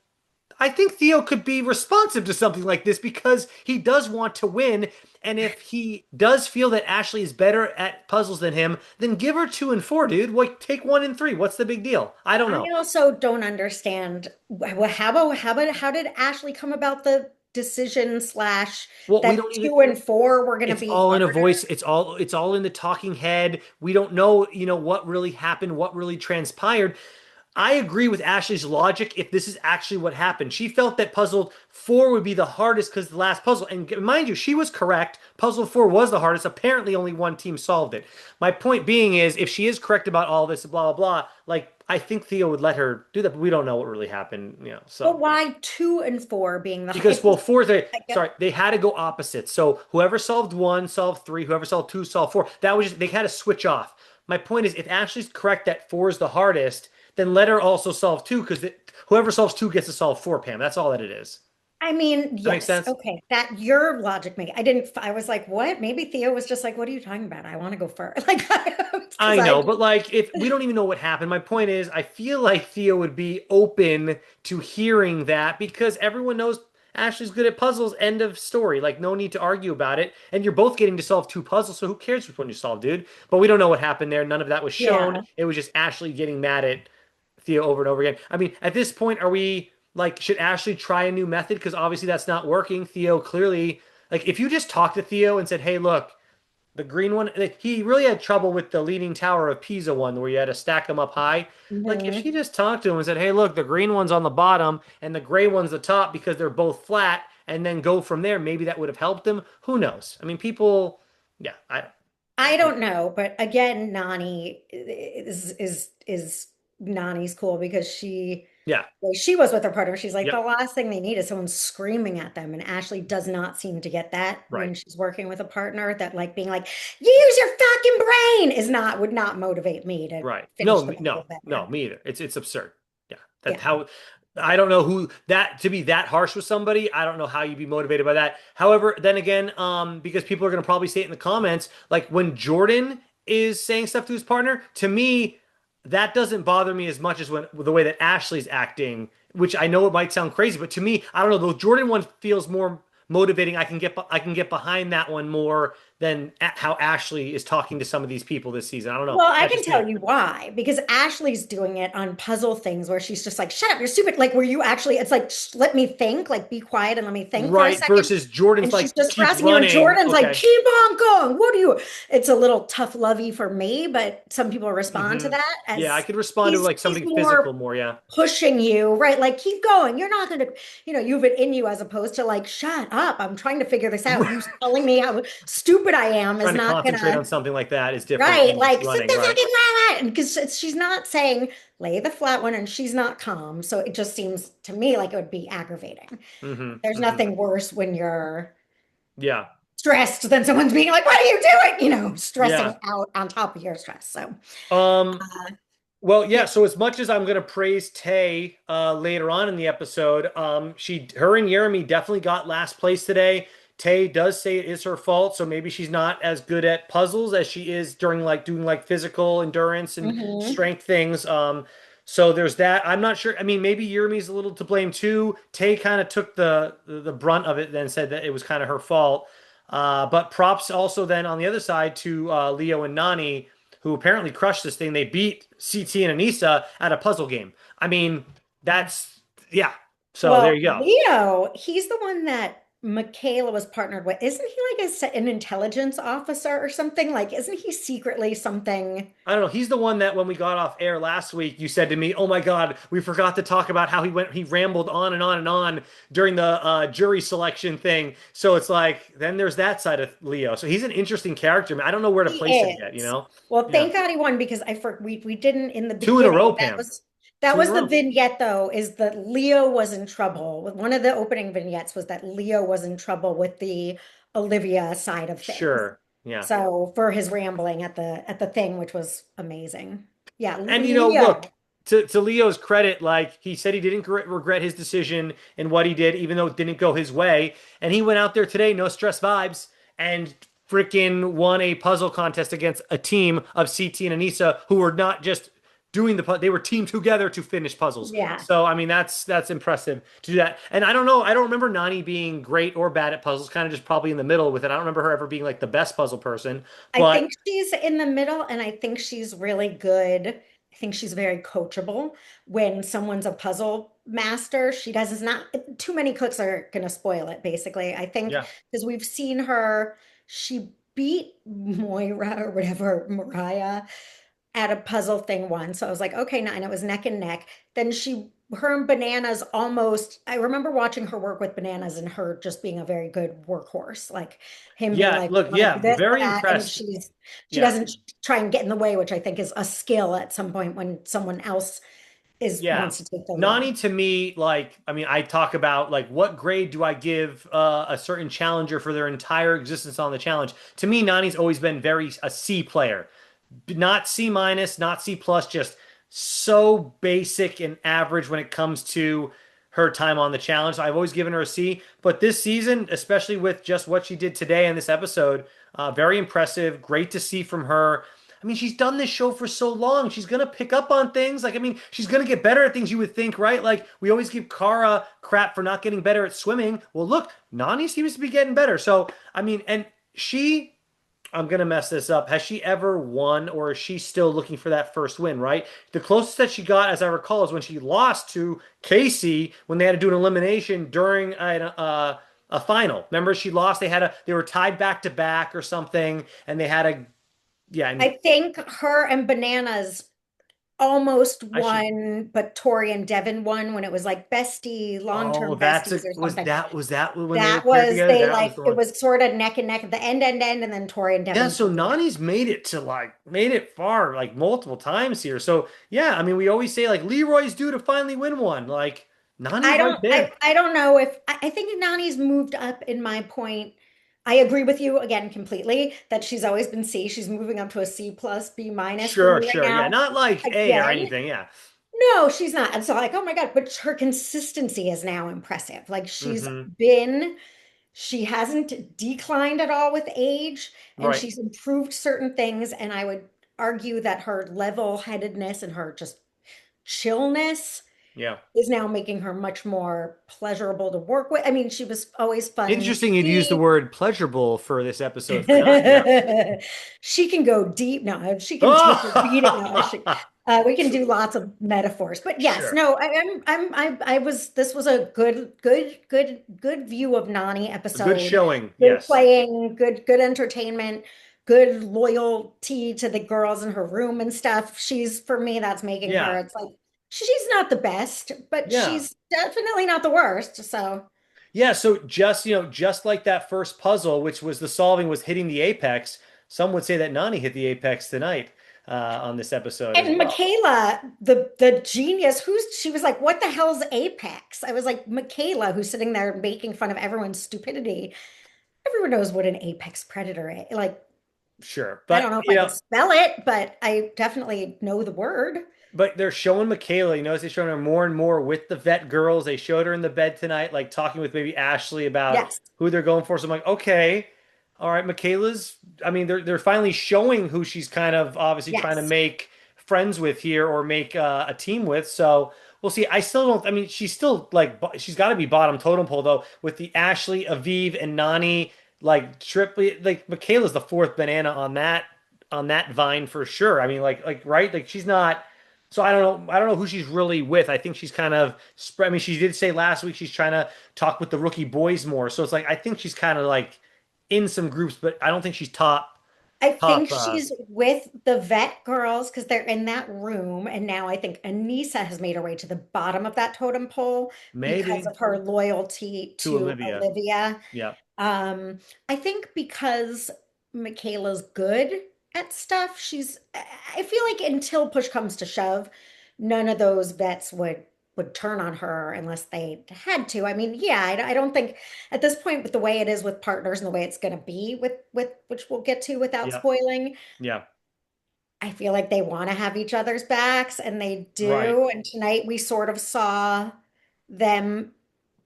[SPEAKER 1] I think Theo could be responsive to something like this because he does want to win. And if he does feel that Ashley is better at puzzles than him, then give her 2 and 4, dude. Like, take 1 and 3. What's the big deal? I don't
[SPEAKER 2] I
[SPEAKER 1] know.
[SPEAKER 2] also don't understand how did Ashley come about the decision slash
[SPEAKER 1] Well, we
[SPEAKER 2] that
[SPEAKER 1] don't even
[SPEAKER 2] 2 and 4 were going to
[SPEAKER 1] it's
[SPEAKER 2] be
[SPEAKER 1] all in a
[SPEAKER 2] harder?
[SPEAKER 1] voice. It's all in the talking head. We don't know, what really happened, what really transpired. I agree with Ashley's logic if this is actually what happened. She felt that puzzle 4 would be the hardest because the last puzzle, and mind you, she was correct. Puzzle 4 was the hardest. Apparently, only one team solved it. My point being is, if she is correct about all this, blah, blah, blah, like, I think Theo would let her do that, but we don't know what really happened,
[SPEAKER 2] But
[SPEAKER 1] so.
[SPEAKER 2] why 2 and 4 being the
[SPEAKER 1] Because well,
[SPEAKER 2] hardest?
[SPEAKER 1] four
[SPEAKER 2] I guess.
[SPEAKER 1] sorry, they had to go opposites. So whoever solved 1 solved 3, whoever solved 2 solved 4. That was just they had to switch off. My point is, if Ashley's correct that 4 is the hardest, then let her also solve 2 because whoever solves 2 gets to solve 4. Pam, that's all that it is.
[SPEAKER 2] I mean,
[SPEAKER 1] That makes
[SPEAKER 2] yes,
[SPEAKER 1] sense.
[SPEAKER 2] okay. That your logic make. I didn't. I was like, what? Maybe Theo was just like, what are you talking about? I want to go first, like, because
[SPEAKER 1] I
[SPEAKER 2] I.
[SPEAKER 1] know, but like if we don't even know what happened, my point is I feel like Theo would be open to hearing that because everyone knows Ashley's good at puzzles. End of story. Like no need to argue about it. And you're both getting to solve 2 puzzles, so who cares which one you solve, dude? But we don't know what happened there. None of that was shown.
[SPEAKER 2] Yeah.
[SPEAKER 1] It was just Ashley getting mad at Theo over and over again. I mean, at this point, are we? Like, should Ashley try a new method? Because obviously that's not working. Theo clearly, like, if you just talked to Theo and said, "Hey, look, the green one," like, he really had trouble with the Leaning Tower of Pisa one where you had to stack them up high. Like, if she
[SPEAKER 2] Mhm.
[SPEAKER 1] just talked to him and said, "Hey, look, the green one's on the bottom and the gray one's the top because they're both flat," and then go from there, maybe that would have helped him. Who knows? I mean, people, yeah,
[SPEAKER 2] I don't know, but again, Nani is Nani's cool because
[SPEAKER 1] yeah,
[SPEAKER 2] she was with her partner. She's like,
[SPEAKER 1] yep,
[SPEAKER 2] the last thing they need is someone screaming at them. And Ashley does not seem to get that
[SPEAKER 1] right.
[SPEAKER 2] when she's working with a partner, that like being like, use your fucking brain is not would not motivate me to
[SPEAKER 1] Right.
[SPEAKER 2] finish
[SPEAKER 1] No,
[SPEAKER 2] the
[SPEAKER 1] no,
[SPEAKER 2] puzzle
[SPEAKER 1] no,
[SPEAKER 2] better.
[SPEAKER 1] me either. It's absurd. Yeah. That
[SPEAKER 2] Yeah.
[SPEAKER 1] how I don't know who that to be that harsh with somebody. I don't know how you'd be motivated by that. However, then again, because people are going to probably say it in the comments, like when Jordan is saying stuff to his partner, to me, that doesn't bother me as much as when the way that Ashley's acting, which I know it might sound crazy, but to me, I don't know, the Jordan one feels more motivating. I can get behind that one more than how Ashley is talking to some of these people this season. I don't know.
[SPEAKER 2] Well, I
[SPEAKER 1] That's
[SPEAKER 2] can
[SPEAKER 1] just
[SPEAKER 2] tell
[SPEAKER 1] me.
[SPEAKER 2] you why. Because Ashley's doing it on puzzle things where she's just like, shut up, you're stupid. Like, where you actually, it's like, let me think, like, be quiet and let me think for a
[SPEAKER 1] Right.
[SPEAKER 2] second.
[SPEAKER 1] Versus Jordan's
[SPEAKER 2] And she's
[SPEAKER 1] like,
[SPEAKER 2] just
[SPEAKER 1] keep
[SPEAKER 2] harassing you. And
[SPEAKER 1] running.
[SPEAKER 2] Jordan's like,
[SPEAKER 1] Okay.
[SPEAKER 2] keep on going. What do you? It's a little tough lovey for me, but some people respond to
[SPEAKER 1] Hmm.
[SPEAKER 2] that
[SPEAKER 1] Yeah, I
[SPEAKER 2] as
[SPEAKER 1] could respond to like
[SPEAKER 2] he's
[SPEAKER 1] something physical
[SPEAKER 2] more
[SPEAKER 1] more. Yeah.
[SPEAKER 2] pushing you, right? Like, keep going. You're not going to, you have it in you as opposed to like, shut up. I'm trying to figure this out. You telling me how stupid I am is
[SPEAKER 1] Trying to
[SPEAKER 2] not going
[SPEAKER 1] concentrate
[SPEAKER 2] to.
[SPEAKER 1] on something like that is different
[SPEAKER 2] Right,
[SPEAKER 1] than just
[SPEAKER 2] like sit
[SPEAKER 1] running.
[SPEAKER 2] the
[SPEAKER 1] Right.
[SPEAKER 2] fucking flat, because she's not saying lay the flat one, and she's not calm. So it just seems to me like it would be aggravating.
[SPEAKER 1] Hmm.
[SPEAKER 2] There's
[SPEAKER 1] Hmm.
[SPEAKER 2] nothing worse when you're
[SPEAKER 1] Yeah.
[SPEAKER 2] stressed than someone's being like, "What are you doing?"
[SPEAKER 1] Yeah.
[SPEAKER 2] Stressing out on top of your stress. So,
[SPEAKER 1] Um,
[SPEAKER 2] uh,
[SPEAKER 1] well, yeah.
[SPEAKER 2] yeah.
[SPEAKER 1] So as much as I'm gonna praise Tay later on in the episode, her and Jeremy definitely got last place today. Tay does say it is her fault, so maybe she's not as good at puzzles as she is during like doing like physical endurance and
[SPEAKER 2] Hmm.
[SPEAKER 1] strength things. So there's that. I'm not sure. I mean, maybe Jeremy's a little to blame too. Tay kind of took the brunt of it, then said that it was kind of her fault. But props also then on the other side to Leo and Nani, who apparently crushed this thing. They beat CT and Anissa at a puzzle game. I mean, that's yeah. So there
[SPEAKER 2] Well,
[SPEAKER 1] you go.
[SPEAKER 2] Leo, he's the one that Michaela was partnered with. Isn't he like an intelligence officer or something? Like, isn't he secretly something?
[SPEAKER 1] I don't know. He's the one that when we got off air last week, you said to me, "Oh my God, we forgot to talk about how he rambled on and on and on during the jury selection thing." So it's like then there's that side of Leo. So he's an interesting character. Man. I don't know where to
[SPEAKER 2] He
[SPEAKER 1] place him yet. You
[SPEAKER 2] is.
[SPEAKER 1] know?
[SPEAKER 2] Well,
[SPEAKER 1] Yeah,
[SPEAKER 2] thank God he won because we didn't in the
[SPEAKER 1] two in a row,
[SPEAKER 2] beginning. That
[SPEAKER 1] Pam.
[SPEAKER 2] was
[SPEAKER 1] Two in a
[SPEAKER 2] the
[SPEAKER 1] row.
[SPEAKER 2] vignette though, is that Leo was in trouble. One of the opening vignettes was that Leo was in trouble with the Olivia side of things.
[SPEAKER 1] Sure. Yeah.
[SPEAKER 2] So for his rambling at the thing, which was amazing. Yeah,
[SPEAKER 1] And look,
[SPEAKER 2] Leo.
[SPEAKER 1] to Leo's credit, like he said, he didn't regret his decision and what he did, even though it didn't go his way. And he went out there today, no stress vibes, and freaking won a puzzle contest against a team of CT and Anissa who were not just doing they were teamed together to finish puzzles.
[SPEAKER 2] Yeah.
[SPEAKER 1] So I mean, that's impressive to do that. And I don't know, I don't remember Nani being great or bad at puzzles, kind of just probably in the middle with it. I don't remember her ever being like the best puzzle person,
[SPEAKER 2] I
[SPEAKER 1] but
[SPEAKER 2] think she's in the middle, and I think she's really good. I think she's very coachable. When someone's a puzzle master, she does not, too many clicks are going to spoil it, basically. I think
[SPEAKER 1] yeah.
[SPEAKER 2] because we've seen her, she beat Moira or whatever, Mariah, at a puzzle thing once. So I was like, okay, and it was neck and neck. Then her and Bananas almost, I remember watching her work with Bananas and her just being a very good workhorse. Like him being
[SPEAKER 1] Yeah,
[SPEAKER 2] like,
[SPEAKER 1] look,
[SPEAKER 2] want to
[SPEAKER 1] yeah,
[SPEAKER 2] do this,
[SPEAKER 1] very
[SPEAKER 2] that. And
[SPEAKER 1] impressed.
[SPEAKER 2] she
[SPEAKER 1] Yeah.
[SPEAKER 2] doesn't try and get in the way, which I think is a skill at some point when someone else
[SPEAKER 1] Yeah.
[SPEAKER 2] wants to take the
[SPEAKER 1] Nani
[SPEAKER 2] lead.
[SPEAKER 1] to me, like, I mean, I talk about like what grade do I give a certain challenger for their entire existence on the challenge? To me, Nani's always been very a C player, not C minus, not C plus, just so basic and average when it comes to her time on the challenge. So I've always given her a C, but this season, especially with just what she did today in this episode, very impressive. Great to see from her. I mean, she's done this show for so long. She's gonna pick up on things. Like, I mean, she's gonna get better at things. You would think, right? Like, we always give Kara crap for not getting better at swimming. Well, look, Nani seems to be getting better. So, I mean, and she I'm gonna mess this up. Has she ever won, or is she still looking for that first win, right? The closest that she got, as I recall, is when she lost to Casey when they had to do an elimination during a final. Remember, she lost. They were tied back to back or something, and they had a yeah. And
[SPEAKER 2] I think her and Bananas almost
[SPEAKER 1] I should.
[SPEAKER 2] won, but Tori and Devin won when it was like bestie,
[SPEAKER 1] Oh,
[SPEAKER 2] long-term besties or something.
[SPEAKER 1] was that when they were
[SPEAKER 2] That
[SPEAKER 1] paired
[SPEAKER 2] was
[SPEAKER 1] together?
[SPEAKER 2] they
[SPEAKER 1] That was
[SPEAKER 2] like
[SPEAKER 1] the
[SPEAKER 2] it
[SPEAKER 1] one.
[SPEAKER 2] was sort of neck and neck at the end, and then Tori and
[SPEAKER 1] Yeah,
[SPEAKER 2] Devin
[SPEAKER 1] so
[SPEAKER 2] pulled it out.
[SPEAKER 1] Nani's made it to made it far like multiple times here. So yeah, I mean we always say like Leroy's due to finally win one. Like Nani's right there.
[SPEAKER 2] I don't know if I think Nani's moved up in my point. I agree with you again completely that she's always been C. She's moving up to a C plus, B minus for
[SPEAKER 1] Sure,
[SPEAKER 2] me right
[SPEAKER 1] sure. Yeah,
[SPEAKER 2] now.
[SPEAKER 1] not like A or
[SPEAKER 2] Again,
[SPEAKER 1] anything. Yeah.
[SPEAKER 2] no, she's not. And so like, oh my God, but her consistency is now impressive. Like
[SPEAKER 1] Mm-hmm.
[SPEAKER 2] she hasn't declined at all with age, and
[SPEAKER 1] Right.
[SPEAKER 2] she's improved certain things. And I would argue that her level-headedness and her just chillness
[SPEAKER 1] Yeah.
[SPEAKER 2] is now making her much more pleasurable to work with. I mean, she was always fun to
[SPEAKER 1] Interesting you'd use the
[SPEAKER 2] see.
[SPEAKER 1] word pleasurable for this episode for Nani. Yeah.
[SPEAKER 2] She can go deep now. She can take a beating now.
[SPEAKER 1] Oh!
[SPEAKER 2] We can do lots of metaphors, but yes,
[SPEAKER 1] Sure.
[SPEAKER 2] no, I was, this was a good view of Nani
[SPEAKER 1] A good
[SPEAKER 2] episode.
[SPEAKER 1] showing.
[SPEAKER 2] Good
[SPEAKER 1] Yes.
[SPEAKER 2] playing, good entertainment, good loyalty to the girls in her room and stuff. She's, for me, that's making her,
[SPEAKER 1] Yeah.
[SPEAKER 2] it's like, she's not the best, but
[SPEAKER 1] Yeah.
[SPEAKER 2] she's definitely not the worst. So
[SPEAKER 1] Yeah, so just like that first puzzle, which was the solving was hitting the apex, some would say that Nani hit the apex tonight on this episode as
[SPEAKER 2] and
[SPEAKER 1] well.
[SPEAKER 2] Michaela, the genius, she was like, what the hell's Apex? I was like, Michaela, who's sitting there making fun of everyone's stupidity. Everyone knows what an apex predator is. Like,
[SPEAKER 1] Sure.
[SPEAKER 2] I
[SPEAKER 1] But
[SPEAKER 2] don't know if I could spell it, but I definitely know the word.
[SPEAKER 1] they're showing Michaela, you notice they're showing her more and more with the vet girls. They showed her in the bed tonight, like talking with maybe Ashley about
[SPEAKER 2] Yes,
[SPEAKER 1] who they're going for. So I'm like, okay, all right, Michaela's. I mean, they're finally showing who she's kind of obviously trying to
[SPEAKER 2] yes.
[SPEAKER 1] make friends with here or make a team with. So we'll see. I still don't. I mean, she's still like she's got to be bottom totem pole though with the Ashley, Aviv, and Nani like triply. Like Michaela's the fourth banana on that vine for sure. I mean, like right, like she's not. So I don't know. I don't know who she's really with. I think she's kind of spread. I mean, she did say last week she's trying to talk with the rookie boys more. So it's like I think she's kind of like in some groups, but I don't think she's
[SPEAKER 2] I
[SPEAKER 1] top.
[SPEAKER 2] think she's with the vet girls because they're in that room. And now I think Anissa has made her way to the bottom of that totem pole because
[SPEAKER 1] Maybe
[SPEAKER 2] of her loyalty
[SPEAKER 1] to
[SPEAKER 2] to
[SPEAKER 1] Olivia.
[SPEAKER 2] Olivia.
[SPEAKER 1] Yeah.
[SPEAKER 2] Um, I think because Michaela's good at stuff, I feel like until push comes to shove, none of those vets would turn on her unless they had to. I mean, yeah, I don't think at this point with the way it is with partners and the way it's going to be with which we'll get to without
[SPEAKER 1] Yeah.
[SPEAKER 2] spoiling,
[SPEAKER 1] Yeah.
[SPEAKER 2] I feel like they want to have each other's backs and they
[SPEAKER 1] Right.
[SPEAKER 2] do. And tonight we sort of saw them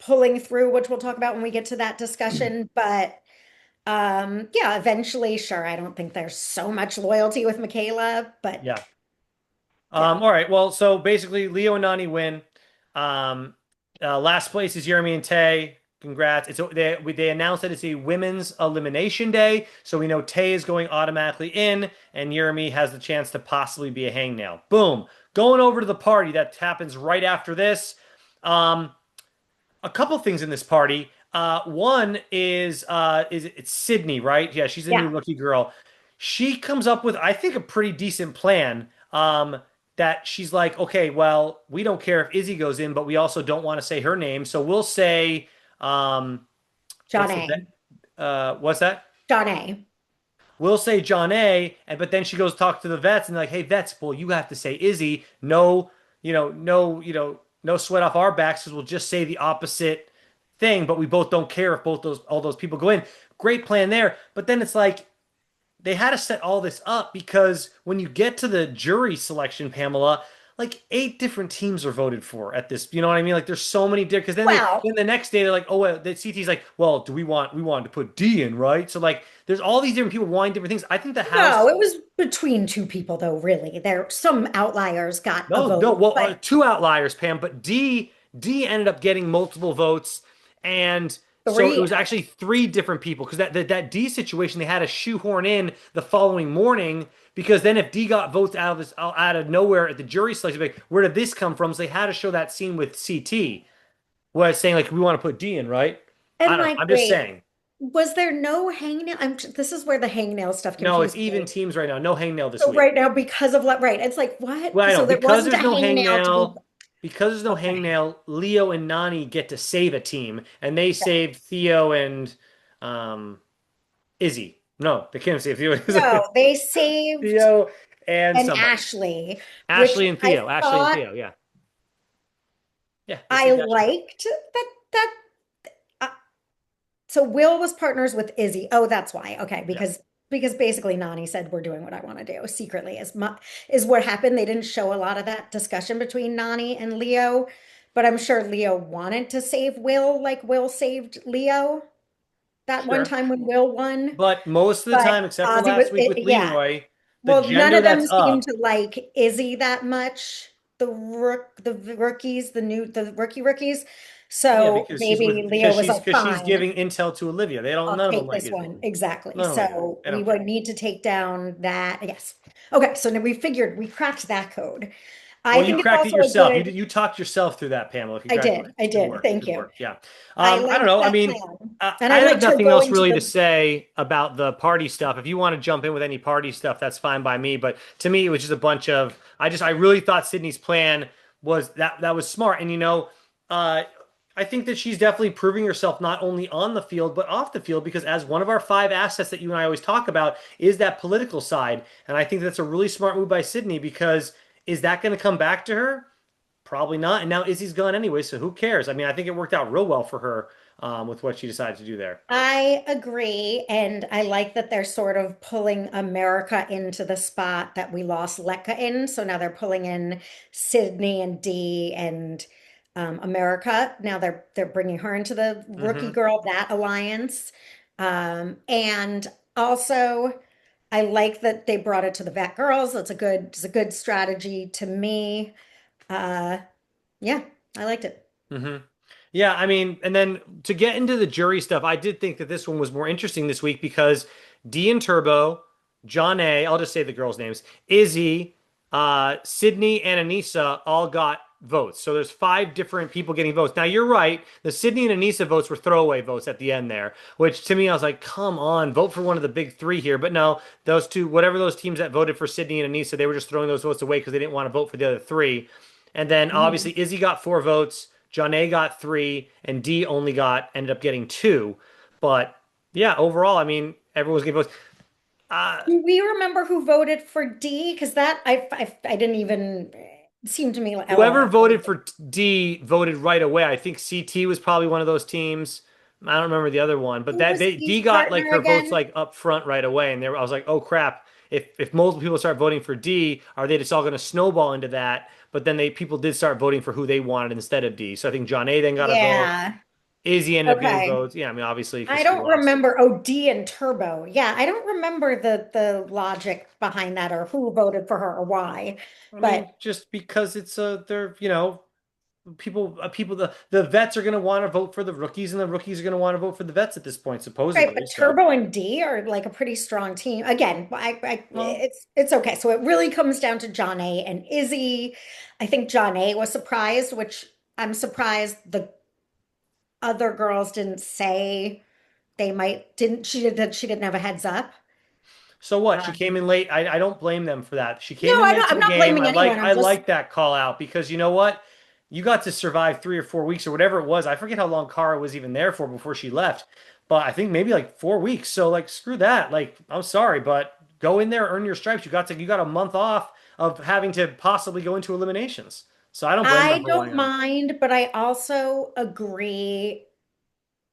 [SPEAKER 2] pulling through, which we'll talk about when we get to that discussion. But yeah, eventually, sure, I don't think there's so much loyalty with Michaela, but
[SPEAKER 1] Yeah.
[SPEAKER 2] yeah.
[SPEAKER 1] All right. Well, so basically, Leo and Nani win. Um, last place is Jeremy and Tay. Congrats. They announced that it's a women's elimination day, so we know Tay is going automatically in, and Jeremy has the chance to possibly be a hangnail. Boom. Going over to the party that happens right after this. Um, a couple things in this party. One is it's Sydney, right? Yeah, she's the new
[SPEAKER 2] Yeah.
[SPEAKER 1] rookie girl. She comes up with, I think, a pretty decent plan. That she's like, okay, well, we don't care if Izzy goes in, but we also don't want to say her name, so we'll say,
[SPEAKER 2] John
[SPEAKER 1] what's the
[SPEAKER 2] A.
[SPEAKER 1] bet? What's that?
[SPEAKER 2] John A.
[SPEAKER 1] We'll say John A. And but then she goes talk to the vets and like, hey, vets, well, you have to say Izzy. No, no sweat off our backs because we'll just say the opposite thing, but we both don't care if both those all those people go in. Great plan there. But then it's like they had to set all this up because when you get to the jury selection, Pamela, like eight different teams are voted for at this. You know what I mean? Like there's so many different. Because
[SPEAKER 2] Well,
[SPEAKER 1] then the next day they're like, oh, well, the CT's like, well, do we wanted to put D in, right? So like there's all these different people wanting different things. I think the
[SPEAKER 2] no,
[SPEAKER 1] House.
[SPEAKER 2] it was between two people, though, really. There, some outliers got a
[SPEAKER 1] No, no,
[SPEAKER 2] vote,
[SPEAKER 1] well,
[SPEAKER 2] but
[SPEAKER 1] two outliers, Pam, but D ended up getting multiple votes, and So it
[SPEAKER 2] Three.
[SPEAKER 1] was actually three different people because that D situation they had to shoehorn in the following morning because then if D got votes out of this out of nowhere at the jury selection, like where did this come from? So they had to show that scene with CT where it's saying like we want to put D in, right? I
[SPEAKER 2] And
[SPEAKER 1] don't know.
[SPEAKER 2] like,
[SPEAKER 1] I'm just
[SPEAKER 2] wait,
[SPEAKER 1] saying.
[SPEAKER 2] was there no hangnail? This is where the hangnail stuff
[SPEAKER 1] No, it's
[SPEAKER 2] confused
[SPEAKER 1] even
[SPEAKER 2] me.
[SPEAKER 1] teams right now. No hangnail this
[SPEAKER 2] So
[SPEAKER 1] week.
[SPEAKER 2] right now, because of right, it's like what?
[SPEAKER 1] Well, I know
[SPEAKER 2] So there
[SPEAKER 1] because
[SPEAKER 2] wasn't a
[SPEAKER 1] there's no
[SPEAKER 2] hangnail to be
[SPEAKER 1] hangnail, because there's no
[SPEAKER 2] okay.
[SPEAKER 1] hangnail, Leo and Nani get to save a team, and they saved Theo and um Izzy. No, they can't save Theo.
[SPEAKER 2] No, they saved
[SPEAKER 1] Theo and
[SPEAKER 2] an
[SPEAKER 1] somebody.
[SPEAKER 2] Ashley, which
[SPEAKER 1] Ashley and
[SPEAKER 2] I
[SPEAKER 1] Theo. Ashley and
[SPEAKER 2] thought
[SPEAKER 1] Theo. Yeah. Yeah, they
[SPEAKER 2] I
[SPEAKER 1] saved Ashley.
[SPEAKER 2] liked that. Uh, so Will was partners with Izzy. Oh, that's why. Okay,
[SPEAKER 1] Yeah,
[SPEAKER 2] because basically Nani said we're doing what I want to do secretly is what happened. They didn't show a lot of that discussion between Nani and Leo, but I'm sure Leo wanted to save Will like Will saved Leo that one
[SPEAKER 1] sure.
[SPEAKER 2] time when Will won.
[SPEAKER 1] But most of the
[SPEAKER 2] But
[SPEAKER 1] time, except for
[SPEAKER 2] Ozzy
[SPEAKER 1] last
[SPEAKER 2] was
[SPEAKER 1] week with
[SPEAKER 2] yeah.
[SPEAKER 1] Leroy, the
[SPEAKER 2] Well, none
[SPEAKER 1] gender
[SPEAKER 2] of
[SPEAKER 1] that's
[SPEAKER 2] them seemed
[SPEAKER 1] up.
[SPEAKER 2] to like Izzy that much. The rookies, the rookies.
[SPEAKER 1] Yeah,
[SPEAKER 2] So
[SPEAKER 1] because she's
[SPEAKER 2] maybe
[SPEAKER 1] with
[SPEAKER 2] Leo was like,
[SPEAKER 1] because she's
[SPEAKER 2] fine,
[SPEAKER 1] giving intel to Olivia. They don't.
[SPEAKER 2] I'll
[SPEAKER 1] None of them
[SPEAKER 2] take
[SPEAKER 1] like
[SPEAKER 2] this
[SPEAKER 1] Izzy.
[SPEAKER 2] one. Exactly.
[SPEAKER 1] None of them like Izzy.
[SPEAKER 2] So
[SPEAKER 1] They
[SPEAKER 2] we
[SPEAKER 1] don't
[SPEAKER 2] would
[SPEAKER 1] care.
[SPEAKER 2] need to take down that. Yes. Okay. So now we figured we cracked that code. I
[SPEAKER 1] Well, you
[SPEAKER 2] think it's
[SPEAKER 1] cracked it
[SPEAKER 2] also a
[SPEAKER 1] yourself.
[SPEAKER 2] good.
[SPEAKER 1] You talked yourself through that, Pamela.
[SPEAKER 2] I did. I
[SPEAKER 1] Congratulations. Good
[SPEAKER 2] did.
[SPEAKER 1] work.
[SPEAKER 2] Thank
[SPEAKER 1] Good
[SPEAKER 2] you.
[SPEAKER 1] work. Yeah.
[SPEAKER 2] I
[SPEAKER 1] I don't
[SPEAKER 2] liked
[SPEAKER 1] know. I
[SPEAKER 2] that
[SPEAKER 1] mean,
[SPEAKER 2] plan. And I
[SPEAKER 1] I have
[SPEAKER 2] liked her
[SPEAKER 1] nothing else
[SPEAKER 2] going to
[SPEAKER 1] really to
[SPEAKER 2] the.
[SPEAKER 1] say about the party stuff. If you want to jump in with any party stuff, that's fine by me. But to me, it was just a bunch of. I really thought Sydney's plan was that was smart. And uh, I think that she's definitely proving herself not only on the field but off the field because as one of our five assets that you and I always talk about is that political side. And I think that's a really smart move by Sydney because is that going to come back to her? Probably not. And now Izzy's gone anyway, so who cares? I mean, I think it worked out real well for her with what she decided to do there.
[SPEAKER 2] I agree. And I like that they're sort of pulling America into the spot that we lost Lekka in. So now they're pulling in Sydney and Dee and America. Now they're bringing her into the rookie
[SPEAKER 1] Hmm.
[SPEAKER 2] girl, that alliance. And also I like that they brought it to the vet girls. It's a good strategy to me. Uh, yeah, I liked it.
[SPEAKER 1] Hmm. Yeah, I mean, and then to get into the jury stuff, I did think that this one was more interesting this week because D and Turbo, John A, I'll just say the girls' names, Izzy, Sydney, and Anissa all got votes. So there's five different people getting votes. Now you're right, the Sydney and Anissa votes were throwaway votes at the end there, which to me I was like, come on, vote for one of the big three here. But no, those two, whatever those teams that voted for Sydney and Anissa, they were just throwing those votes away because they didn't want to vote for the other three. And then
[SPEAKER 2] Mhm.
[SPEAKER 1] obviously Izzy got four votes. Johnny got three, and D only ended up getting two. But yeah, overall, I mean, everyone's getting votes. Uh,
[SPEAKER 2] Do we remember who voted for D? Because that I didn't even seem to me like
[SPEAKER 1] Whoever
[SPEAKER 2] oh
[SPEAKER 1] voted for D voted right away. I think CT was probably one of those teams. I don't remember the other one, but
[SPEAKER 2] who
[SPEAKER 1] that
[SPEAKER 2] was
[SPEAKER 1] D
[SPEAKER 2] D's
[SPEAKER 1] got like
[SPEAKER 2] partner
[SPEAKER 1] her votes
[SPEAKER 2] again?
[SPEAKER 1] like up front right away, and I was like, oh crap. If multiple people start voting for D, are they just all going to snowball into that? But then people did start voting for who they wanted instead of D. So I think John A then got a vote.
[SPEAKER 2] Yeah.
[SPEAKER 1] Izzy ended up getting
[SPEAKER 2] Okay.
[SPEAKER 1] votes. Yeah, I mean, obviously because
[SPEAKER 2] I
[SPEAKER 1] she
[SPEAKER 2] don't
[SPEAKER 1] lost.
[SPEAKER 2] remember. Oh, D and Turbo. Yeah, I don't remember the logic behind that or who voted for her or why.
[SPEAKER 1] I mean,
[SPEAKER 2] But
[SPEAKER 1] just because it's they're people the vets are going to want to vote for the rookies and the rookies are going to want to vote for the vets at this point
[SPEAKER 2] right,
[SPEAKER 1] supposedly.
[SPEAKER 2] but
[SPEAKER 1] So,
[SPEAKER 2] Turbo and D are like a pretty strong team. Again,
[SPEAKER 1] well,
[SPEAKER 2] it's okay. So it really comes down to John A and Izzy. I think John A was surprised, which I'm surprised the other girls didn't say they might didn't she didn't have a heads up.
[SPEAKER 1] so what? She came
[SPEAKER 2] Um,
[SPEAKER 1] in late. I don't blame them for that. She
[SPEAKER 2] no,
[SPEAKER 1] came in late to
[SPEAKER 2] I'm
[SPEAKER 1] the
[SPEAKER 2] not
[SPEAKER 1] game.
[SPEAKER 2] blaming anyone. I'm
[SPEAKER 1] I
[SPEAKER 2] just
[SPEAKER 1] like that call out because you know what? You got to survive 3 or 4 weeks or whatever it was. I forget how long Kara was even there for before she left, but I think maybe like 4 weeks. So like screw that. Like I'm sorry, but go in there, earn your stripes. You got a month off of having to possibly go into eliminations. So I don't blame them
[SPEAKER 2] I
[SPEAKER 1] for wanting
[SPEAKER 2] don't
[SPEAKER 1] them.
[SPEAKER 2] mind, but I also agree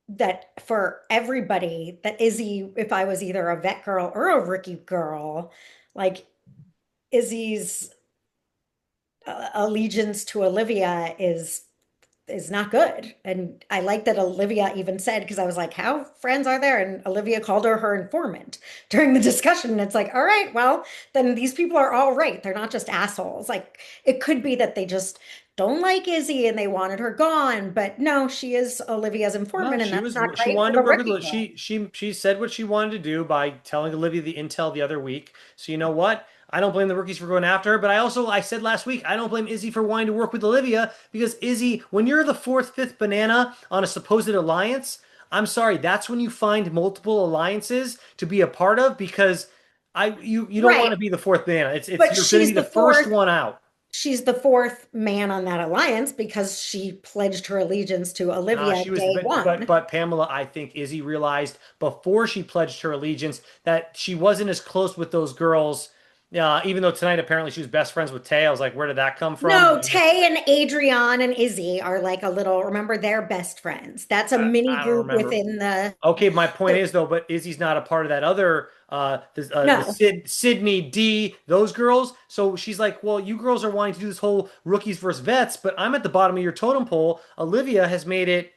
[SPEAKER 2] that for everybody, that Izzy, if I was either a vet girl or a rookie girl, like Izzy's allegiance to Olivia is not good. And I like that Olivia even said, because I was like, how friends are there? And Olivia called her informant during the discussion. And it's like, all right, well, then these people are all right. They're not just assholes. Like it could be that they just don't like Izzy and they wanted her gone. But no, she is Olivia's
[SPEAKER 1] No,
[SPEAKER 2] informant, and that's not
[SPEAKER 1] she
[SPEAKER 2] great for
[SPEAKER 1] wanted to
[SPEAKER 2] the
[SPEAKER 1] work with
[SPEAKER 2] rookie girl.
[SPEAKER 1] she said what she wanted to do by telling Olivia the intel the other week. So you know what? I don't blame the rookies for going after her, but I said last week I don't blame Izzy for wanting to work with Olivia because Izzy, when you're the fourth, fifth banana on a supposed alliance, I'm sorry, that's when you find multiple alliances to be a part of because you don't want
[SPEAKER 2] Right.
[SPEAKER 1] to be the fourth banana. It's
[SPEAKER 2] But
[SPEAKER 1] you're going to be the first one out.
[SPEAKER 2] she's the fourth man on that alliance because she pledged her allegiance to
[SPEAKER 1] Nah,
[SPEAKER 2] Olivia
[SPEAKER 1] she was,
[SPEAKER 2] day one.
[SPEAKER 1] but Pamela, I think Izzy realized before she pledged her allegiance that she wasn't as close with those girls. Even though tonight apparently she was best friends with Tay, I was like, where did that come from?
[SPEAKER 2] No, Tay and Adrian and Izzy are like a little, remember, they're best friends. That's a mini
[SPEAKER 1] I don't
[SPEAKER 2] group
[SPEAKER 1] remember.
[SPEAKER 2] within the,
[SPEAKER 1] Okay, my point
[SPEAKER 2] so,
[SPEAKER 1] is though, but Izzy's not a part of that other the
[SPEAKER 2] no.
[SPEAKER 1] Sydney D those girls. So she's like, well, you girls are wanting to do this whole rookies versus vets, but I'm at the bottom of your totem pole. Olivia has made it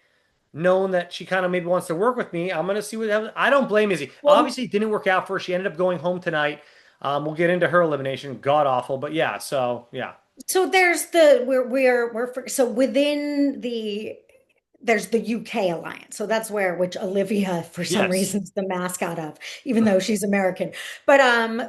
[SPEAKER 1] known that she kind of maybe wants to work with me. I'm gonna see what happens. I don't blame Izzy.
[SPEAKER 2] Well,
[SPEAKER 1] Obviously, it didn't work out for her. She ended up going home tonight. We'll get into her elimination. God awful, but yeah. So yeah,
[SPEAKER 2] so there's the, so within the, there's the UK alliance. So that's where, which Olivia, for some
[SPEAKER 1] yes.
[SPEAKER 2] reason, is the mascot of, even though she's American. But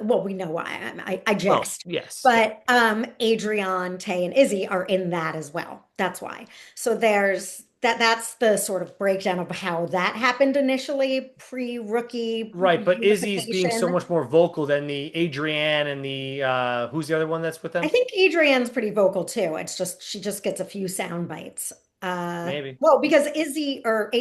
[SPEAKER 2] well, we know why. I
[SPEAKER 1] Well,
[SPEAKER 2] jest.
[SPEAKER 1] yes, yeah.
[SPEAKER 2] But Adrian, Tay, and Izzy are in that as well. That's why. So there's that. That's the sort of breakdown of how that happened initially, pre-rookie
[SPEAKER 1] Right, but Izzy's being so
[SPEAKER 2] unification.
[SPEAKER 1] much more vocal than the Adrienne and the who's the other one that's with
[SPEAKER 2] I
[SPEAKER 1] them?
[SPEAKER 2] think Adrienne's pretty vocal too. It's just she just gets a few sound bites.
[SPEAKER 1] Maybe.
[SPEAKER 2] Well, because Izzy or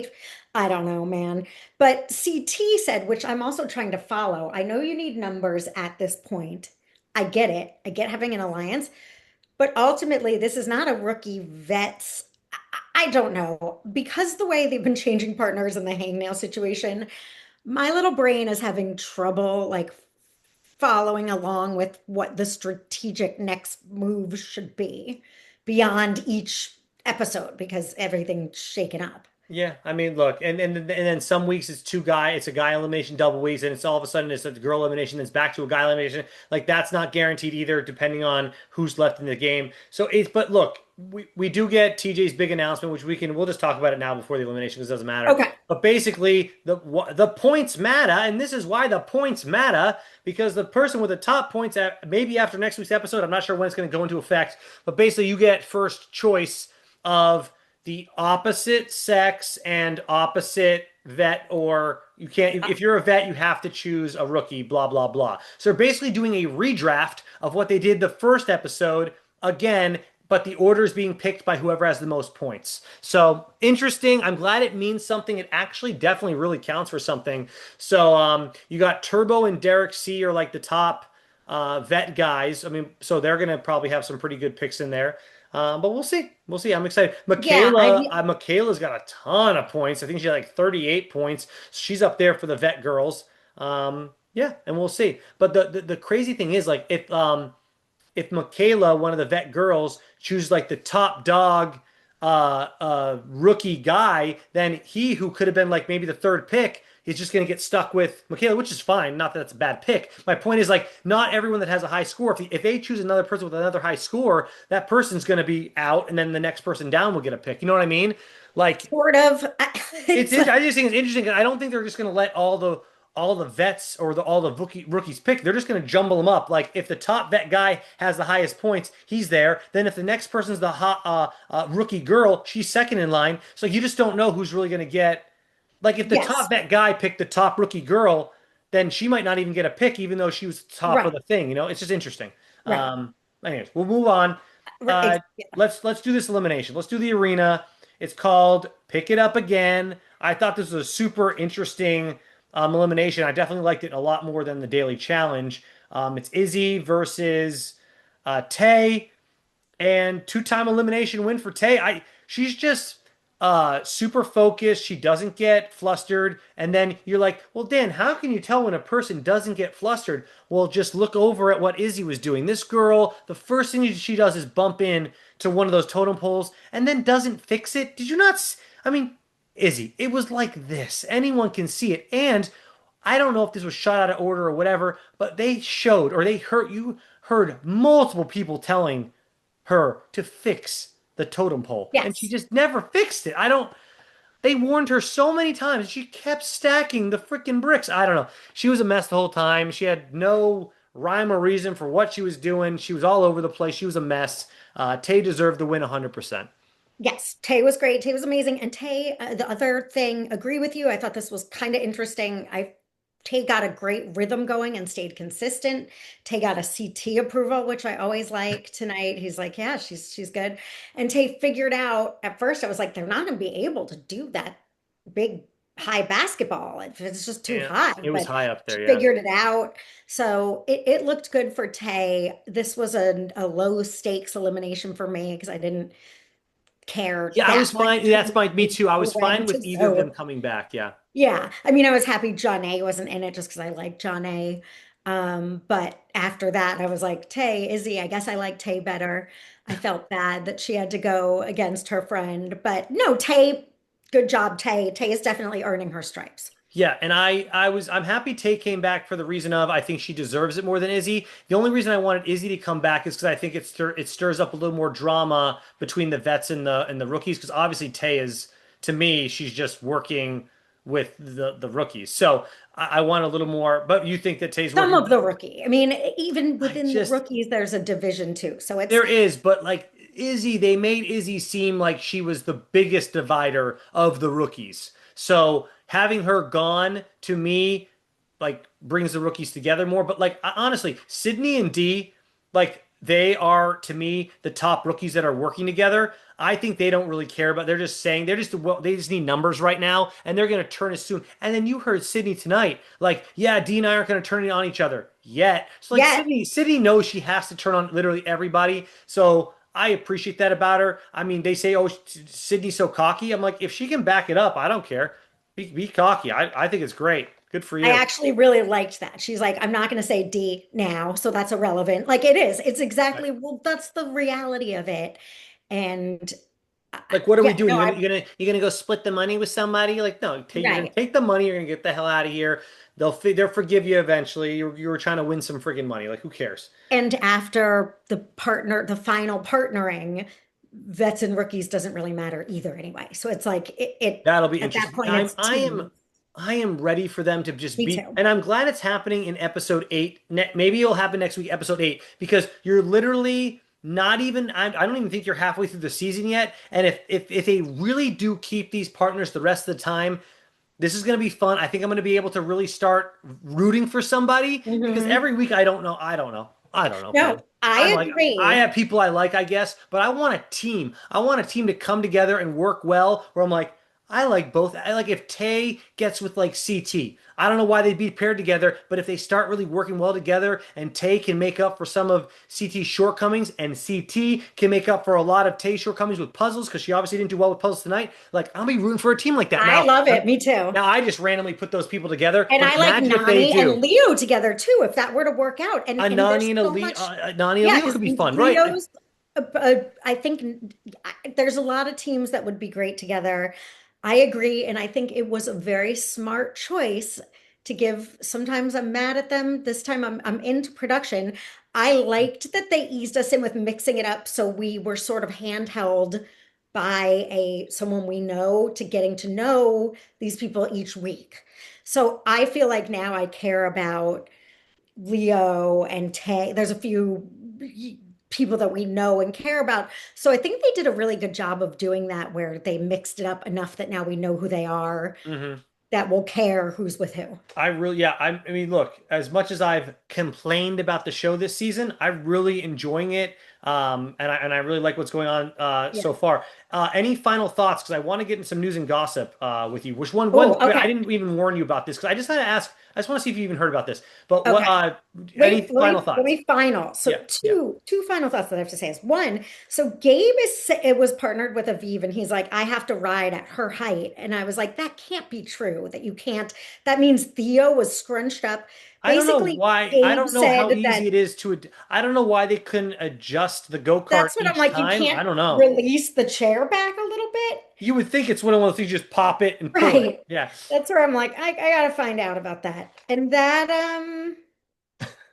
[SPEAKER 2] I don't know, man. But CT said, which I'm also trying to follow. I know you need numbers at this point. I get it. I get having an alliance, but ultimately, this is not a rookie vets. I don't know because the way they've been changing partners in the hangnail situation, my little brain is having trouble like following along with what the strategic next move should be beyond each episode because everything's shaken up.
[SPEAKER 1] Yeah, I mean, look, and then some weeks it's a guy elimination double weeks, and it's all of a sudden it's a girl elimination, then it's back to a guy elimination. Like that's not guaranteed either, depending on who's left in the game. So it's but look, we do get TJ's big announcement, which we'll just talk about it now before the elimination because it doesn't matter.
[SPEAKER 2] Okay.
[SPEAKER 1] But basically, the points matter, and this is why the points matter because the person with the top points at maybe after next week's episode, I'm not sure when it's going to go into effect, but basically you get first choice of the opposite sex and opposite vet, or you can't, if you're a vet, you have to choose a rookie, blah, blah, blah. So they're basically doing a redraft of what they did the first episode again, but the order is being picked by whoever has the most points. So interesting. I'm glad it means something. It actually definitely really counts for something. So you got Turbo and Derek C are like the top vet guys. I mean, so they're going to probably have some pretty good picks in there. But we'll see. We'll see. I'm excited.
[SPEAKER 2] Yeah, I
[SPEAKER 1] Michaela's got a ton of points. I think she had like 38 points. She's up there for the vet girls. Yeah, and we'll see. But the crazy thing is like if Michaela, one of the vet girls, chooses like the top dog rookie guy, then he who could have been like maybe the third pick is just going to get stuck with Michaela, which is fine. Not that that's a bad pick. My point is like not everyone that has a high score. If they choose another person with another high score, that person's going to be out, and then the next person down will get a pick. You know what I mean? Like
[SPEAKER 2] sort of.
[SPEAKER 1] it's
[SPEAKER 2] It's
[SPEAKER 1] I just think it's interesting. I don't think they're just going to let all the vets or all the rookies pick. They're just going to jumble them up. Like if the top vet guy has the highest points, he's there. Then if the next person's the hot rookie girl, she's second in line. So you just don't know who's really going to get. Like if the top
[SPEAKER 2] yes,
[SPEAKER 1] vet guy picked the top rookie girl, then she might not even get a pick, even though she was top of
[SPEAKER 2] right,
[SPEAKER 1] the thing. You know, it's just interesting.
[SPEAKER 2] right.
[SPEAKER 1] Anyways, we'll move on. Uh, let's do this elimination. Let's do the arena. It's called Pick It Up Again. I thought this was a super interesting elimination. I definitely liked it a lot more than the daily challenge. It's Izzy versus Tay, and two-time elimination win for Tay. She's just super focused. She doesn't get flustered. And then you're like, well, Dan, how can you tell when a person doesn't get flustered? Well, just look over at what Izzy was doing. This girl, the first thing she does is bump in to one of those totem poles and then doesn't fix it. Did you not? I mean, Izzy, it was like this. Anyone can see it. And I don't know if this was shot out of order or whatever, but they showed or they heard you heard multiple people telling her to fix the totem pole, and she
[SPEAKER 2] Yes.
[SPEAKER 1] just never fixed it. I don't. They warned her so many times. She kept stacking the freaking bricks. I don't know. She was a mess the whole time. She had no rhyme or reason for what she was doing. She was all over the place. She was a mess. Tay deserved the win 100%.
[SPEAKER 2] Yes, Tay was great. Tay was amazing. And Tay, the other thing, agree with you. I thought this was kind of interesting. Tay got a great rhythm going and stayed consistent. Tay got a CT approval, which I always like tonight. He's like, yeah, she's good. And Tay figured out at first, I was like, they're not going to be able to do that big high basketball. It's just too
[SPEAKER 1] Yeah,
[SPEAKER 2] high.
[SPEAKER 1] it was
[SPEAKER 2] But
[SPEAKER 1] high up
[SPEAKER 2] she
[SPEAKER 1] there. Yeah.
[SPEAKER 2] figured it out. So it looked good for Tay. This was a low stakes elimination for me because I didn't care
[SPEAKER 1] Yeah, I
[SPEAKER 2] that
[SPEAKER 1] was
[SPEAKER 2] much
[SPEAKER 1] fine. That's my me
[SPEAKER 2] who
[SPEAKER 1] too. I was fine
[SPEAKER 2] went.
[SPEAKER 1] with either of them
[SPEAKER 2] So
[SPEAKER 1] coming back. Yeah.
[SPEAKER 2] yeah, I mean, I was happy John A wasn't in it just because I like John A. But after that, I was like, Tay, Izzy, I guess I like Tay better. I felt bad that she had to go against her friend, but no, Tay, good job, Tay. Tay is definitely earning her stripes.
[SPEAKER 1] Yeah, and I'm happy Tay came back for the reason of I think she deserves it more than Izzy. The only reason I wanted Izzy to come back is because I think it stirs up a little more drama between the vets and the rookies because obviously Tay is to me she's just working with the rookies. So I want a little more, but you think that Tay's
[SPEAKER 2] Some
[SPEAKER 1] working?
[SPEAKER 2] of the rookie. I mean, even
[SPEAKER 1] I
[SPEAKER 2] within the
[SPEAKER 1] just
[SPEAKER 2] rookies, there's a division too. So it's
[SPEAKER 1] there is, but like Izzy, they made Izzy seem like she was the biggest divider of the rookies. So having her gone to me like brings the rookies together more. But like honestly, Sydney and D, like they are to me the top rookies that are working together. I think they don't really care, but they're just saying they're just well, they just need numbers right now, and they're gonna turn as soon. And then you heard Sydney tonight, like, yeah, D and I aren't gonna turn it on each other yet. So like
[SPEAKER 2] yet.
[SPEAKER 1] Sydney knows she has to turn on literally everybody. So I appreciate that about her. I mean, they say, oh, Sydney's so cocky. I'm like, if she can back it up, I don't care. Be cocky. I think it's great. Good for
[SPEAKER 2] I
[SPEAKER 1] you.
[SPEAKER 2] actually really liked that. She's like, I'm not going to say D now, so that's irrelevant. Like it is. It's
[SPEAKER 1] Right.
[SPEAKER 2] exactly, well, that's the reality of it. And
[SPEAKER 1] Like, what are we
[SPEAKER 2] yeah,
[SPEAKER 1] doing?
[SPEAKER 2] no,
[SPEAKER 1] You're gonna go split the money with somebody? Like, no, you're gonna
[SPEAKER 2] right.
[SPEAKER 1] take the money. You're gonna get the hell out of here. They'll forgive you eventually. You were trying to win some friggin' money. Like, who cares?
[SPEAKER 2] And after the final partnering, vets and rookies doesn't really matter either anyway. So it's like
[SPEAKER 1] That'll be
[SPEAKER 2] at that
[SPEAKER 1] interesting.
[SPEAKER 2] point it's team.
[SPEAKER 1] I am ready for them to just
[SPEAKER 2] Me
[SPEAKER 1] beat,
[SPEAKER 2] too.
[SPEAKER 1] and I'm glad it's happening in episode eight. Maybe it'll happen next week, episode eight, because you're literally not even. I don't even think you're halfway through the season yet. And if they really do keep these partners the rest of the time, this is going to be fun. I think I'm going to be able to really start rooting for somebody because
[SPEAKER 2] Hmm.
[SPEAKER 1] every week I don't know. I don't know. I don't know, Pam.
[SPEAKER 2] No, I
[SPEAKER 1] I'm like I
[SPEAKER 2] agree.
[SPEAKER 1] have people I like, I guess, but I want a team. I want a team to come together and work well. Where I'm like, I like both. I like if Tay gets with like CT. I don't know why they'd be paired together, but if they start really working well together and Tay can make up for some of CT's shortcomings and CT can make up for a lot of Tay's shortcomings with puzzles because she obviously didn't do well with puzzles tonight, like I'll be rooting for a team like that.
[SPEAKER 2] I love it. Me too.
[SPEAKER 1] Now I just randomly put those people together,
[SPEAKER 2] And
[SPEAKER 1] but
[SPEAKER 2] I like
[SPEAKER 1] imagine if they
[SPEAKER 2] Nani and
[SPEAKER 1] do.
[SPEAKER 2] Leo together too, if that were to work out. And
[SPEAKER 1] Nani
[SPEAKER 2] there's
[SPEAKER 1] and a
[SPEAKER 2] so
[SPEAKER 1] Leo,
[SPEAKER 2] much,
[SPEAKER 1] Nani and
[SPEAKER 2] yeah,
[SPEAKER 1] Leo
[SPEAKER 2] because
[SPEAKER 1] could be fun, right?
[SPEAKER 2] Leo's, I think there's a lot of teams that would be great together. I agree, and I think it was a very smart choice to give. Sometimes I'm mad at them. This time I'm into production. I liked that they eased us in with mixing it up, so we were sort of handheld by a someone we know to getting to know these people each week. So I feel like now I care about Leo and Tay. There's a few people that we know and care about. So I think they did a really good job of doing that where they mixed it up enough that now we know who they are,
[SPEAKER 1] Hmm.
[SPEAKER 2] that will care who's with who.
[SPEAKER 1] I really, yeah. I mean, look, as much as I've complained about the show this season, I'm really enjoying it. And I really like what's going on
[SPEAKER 2] Yeah.
[SPEAKER 1] so far. Any final thoughts? Because I want to get into some news and gossip with you. Which one?
[SPEAKER 2] Oh,
[SPEAKER 1] I
[SPEAKER 2] okay.
[SPEAKER 1] didn't even warn you about this because I just had to ask. I just want to see if you even heard about this. But what?
[SPEAKER 2] Okay.
[SPEAKER 1] Any
[SPEAKER 2] Wait,
[SPEAKER 1] final
[SPEAKER 2] let
[SPEAKER 1] thoughts?
[SPEAKER 2] me final. So
[SPEAKER 1] Yeah, yeah.
[SPEAKER 2] two final thoughts that I have to say is one, so Gabe it was partnered with Aviv and he's like, I have to ride at her height. And I was like, that can't be true, that you can't. That means Theo was scrunched up.
[SPEAKER 1] I don't know
[SPEAKER 2] Basically,
[SPEAKER 1] why. I
[SPEAKER 2] Gabe
[SPEAKER 1] don't know how
[SPEAKER 2] said
[SPEAKER 1] easy
[SPEAKER 2] that
[SPEAKER 1] it is to. I don't know why they couldn't adjust the go-kart
[SPEAKER 2] that's what I'm
[SPEAKER 1] each
[SPEAKER 2] like, you
[SPEAKER 1] time. I
[SPEAKER 2] can't
[SPEAKER 1] don't know.
[SPEAKER 2] release the chair back a little bit.
[SPEAKER 1] You would think it's one of those things you just pop it and pull it.
[SPEAKER 2] Right.
[SPEAKER 1] Yeah.
[SPEAKER 2] That's where I'm like, I gotta find out about that. And that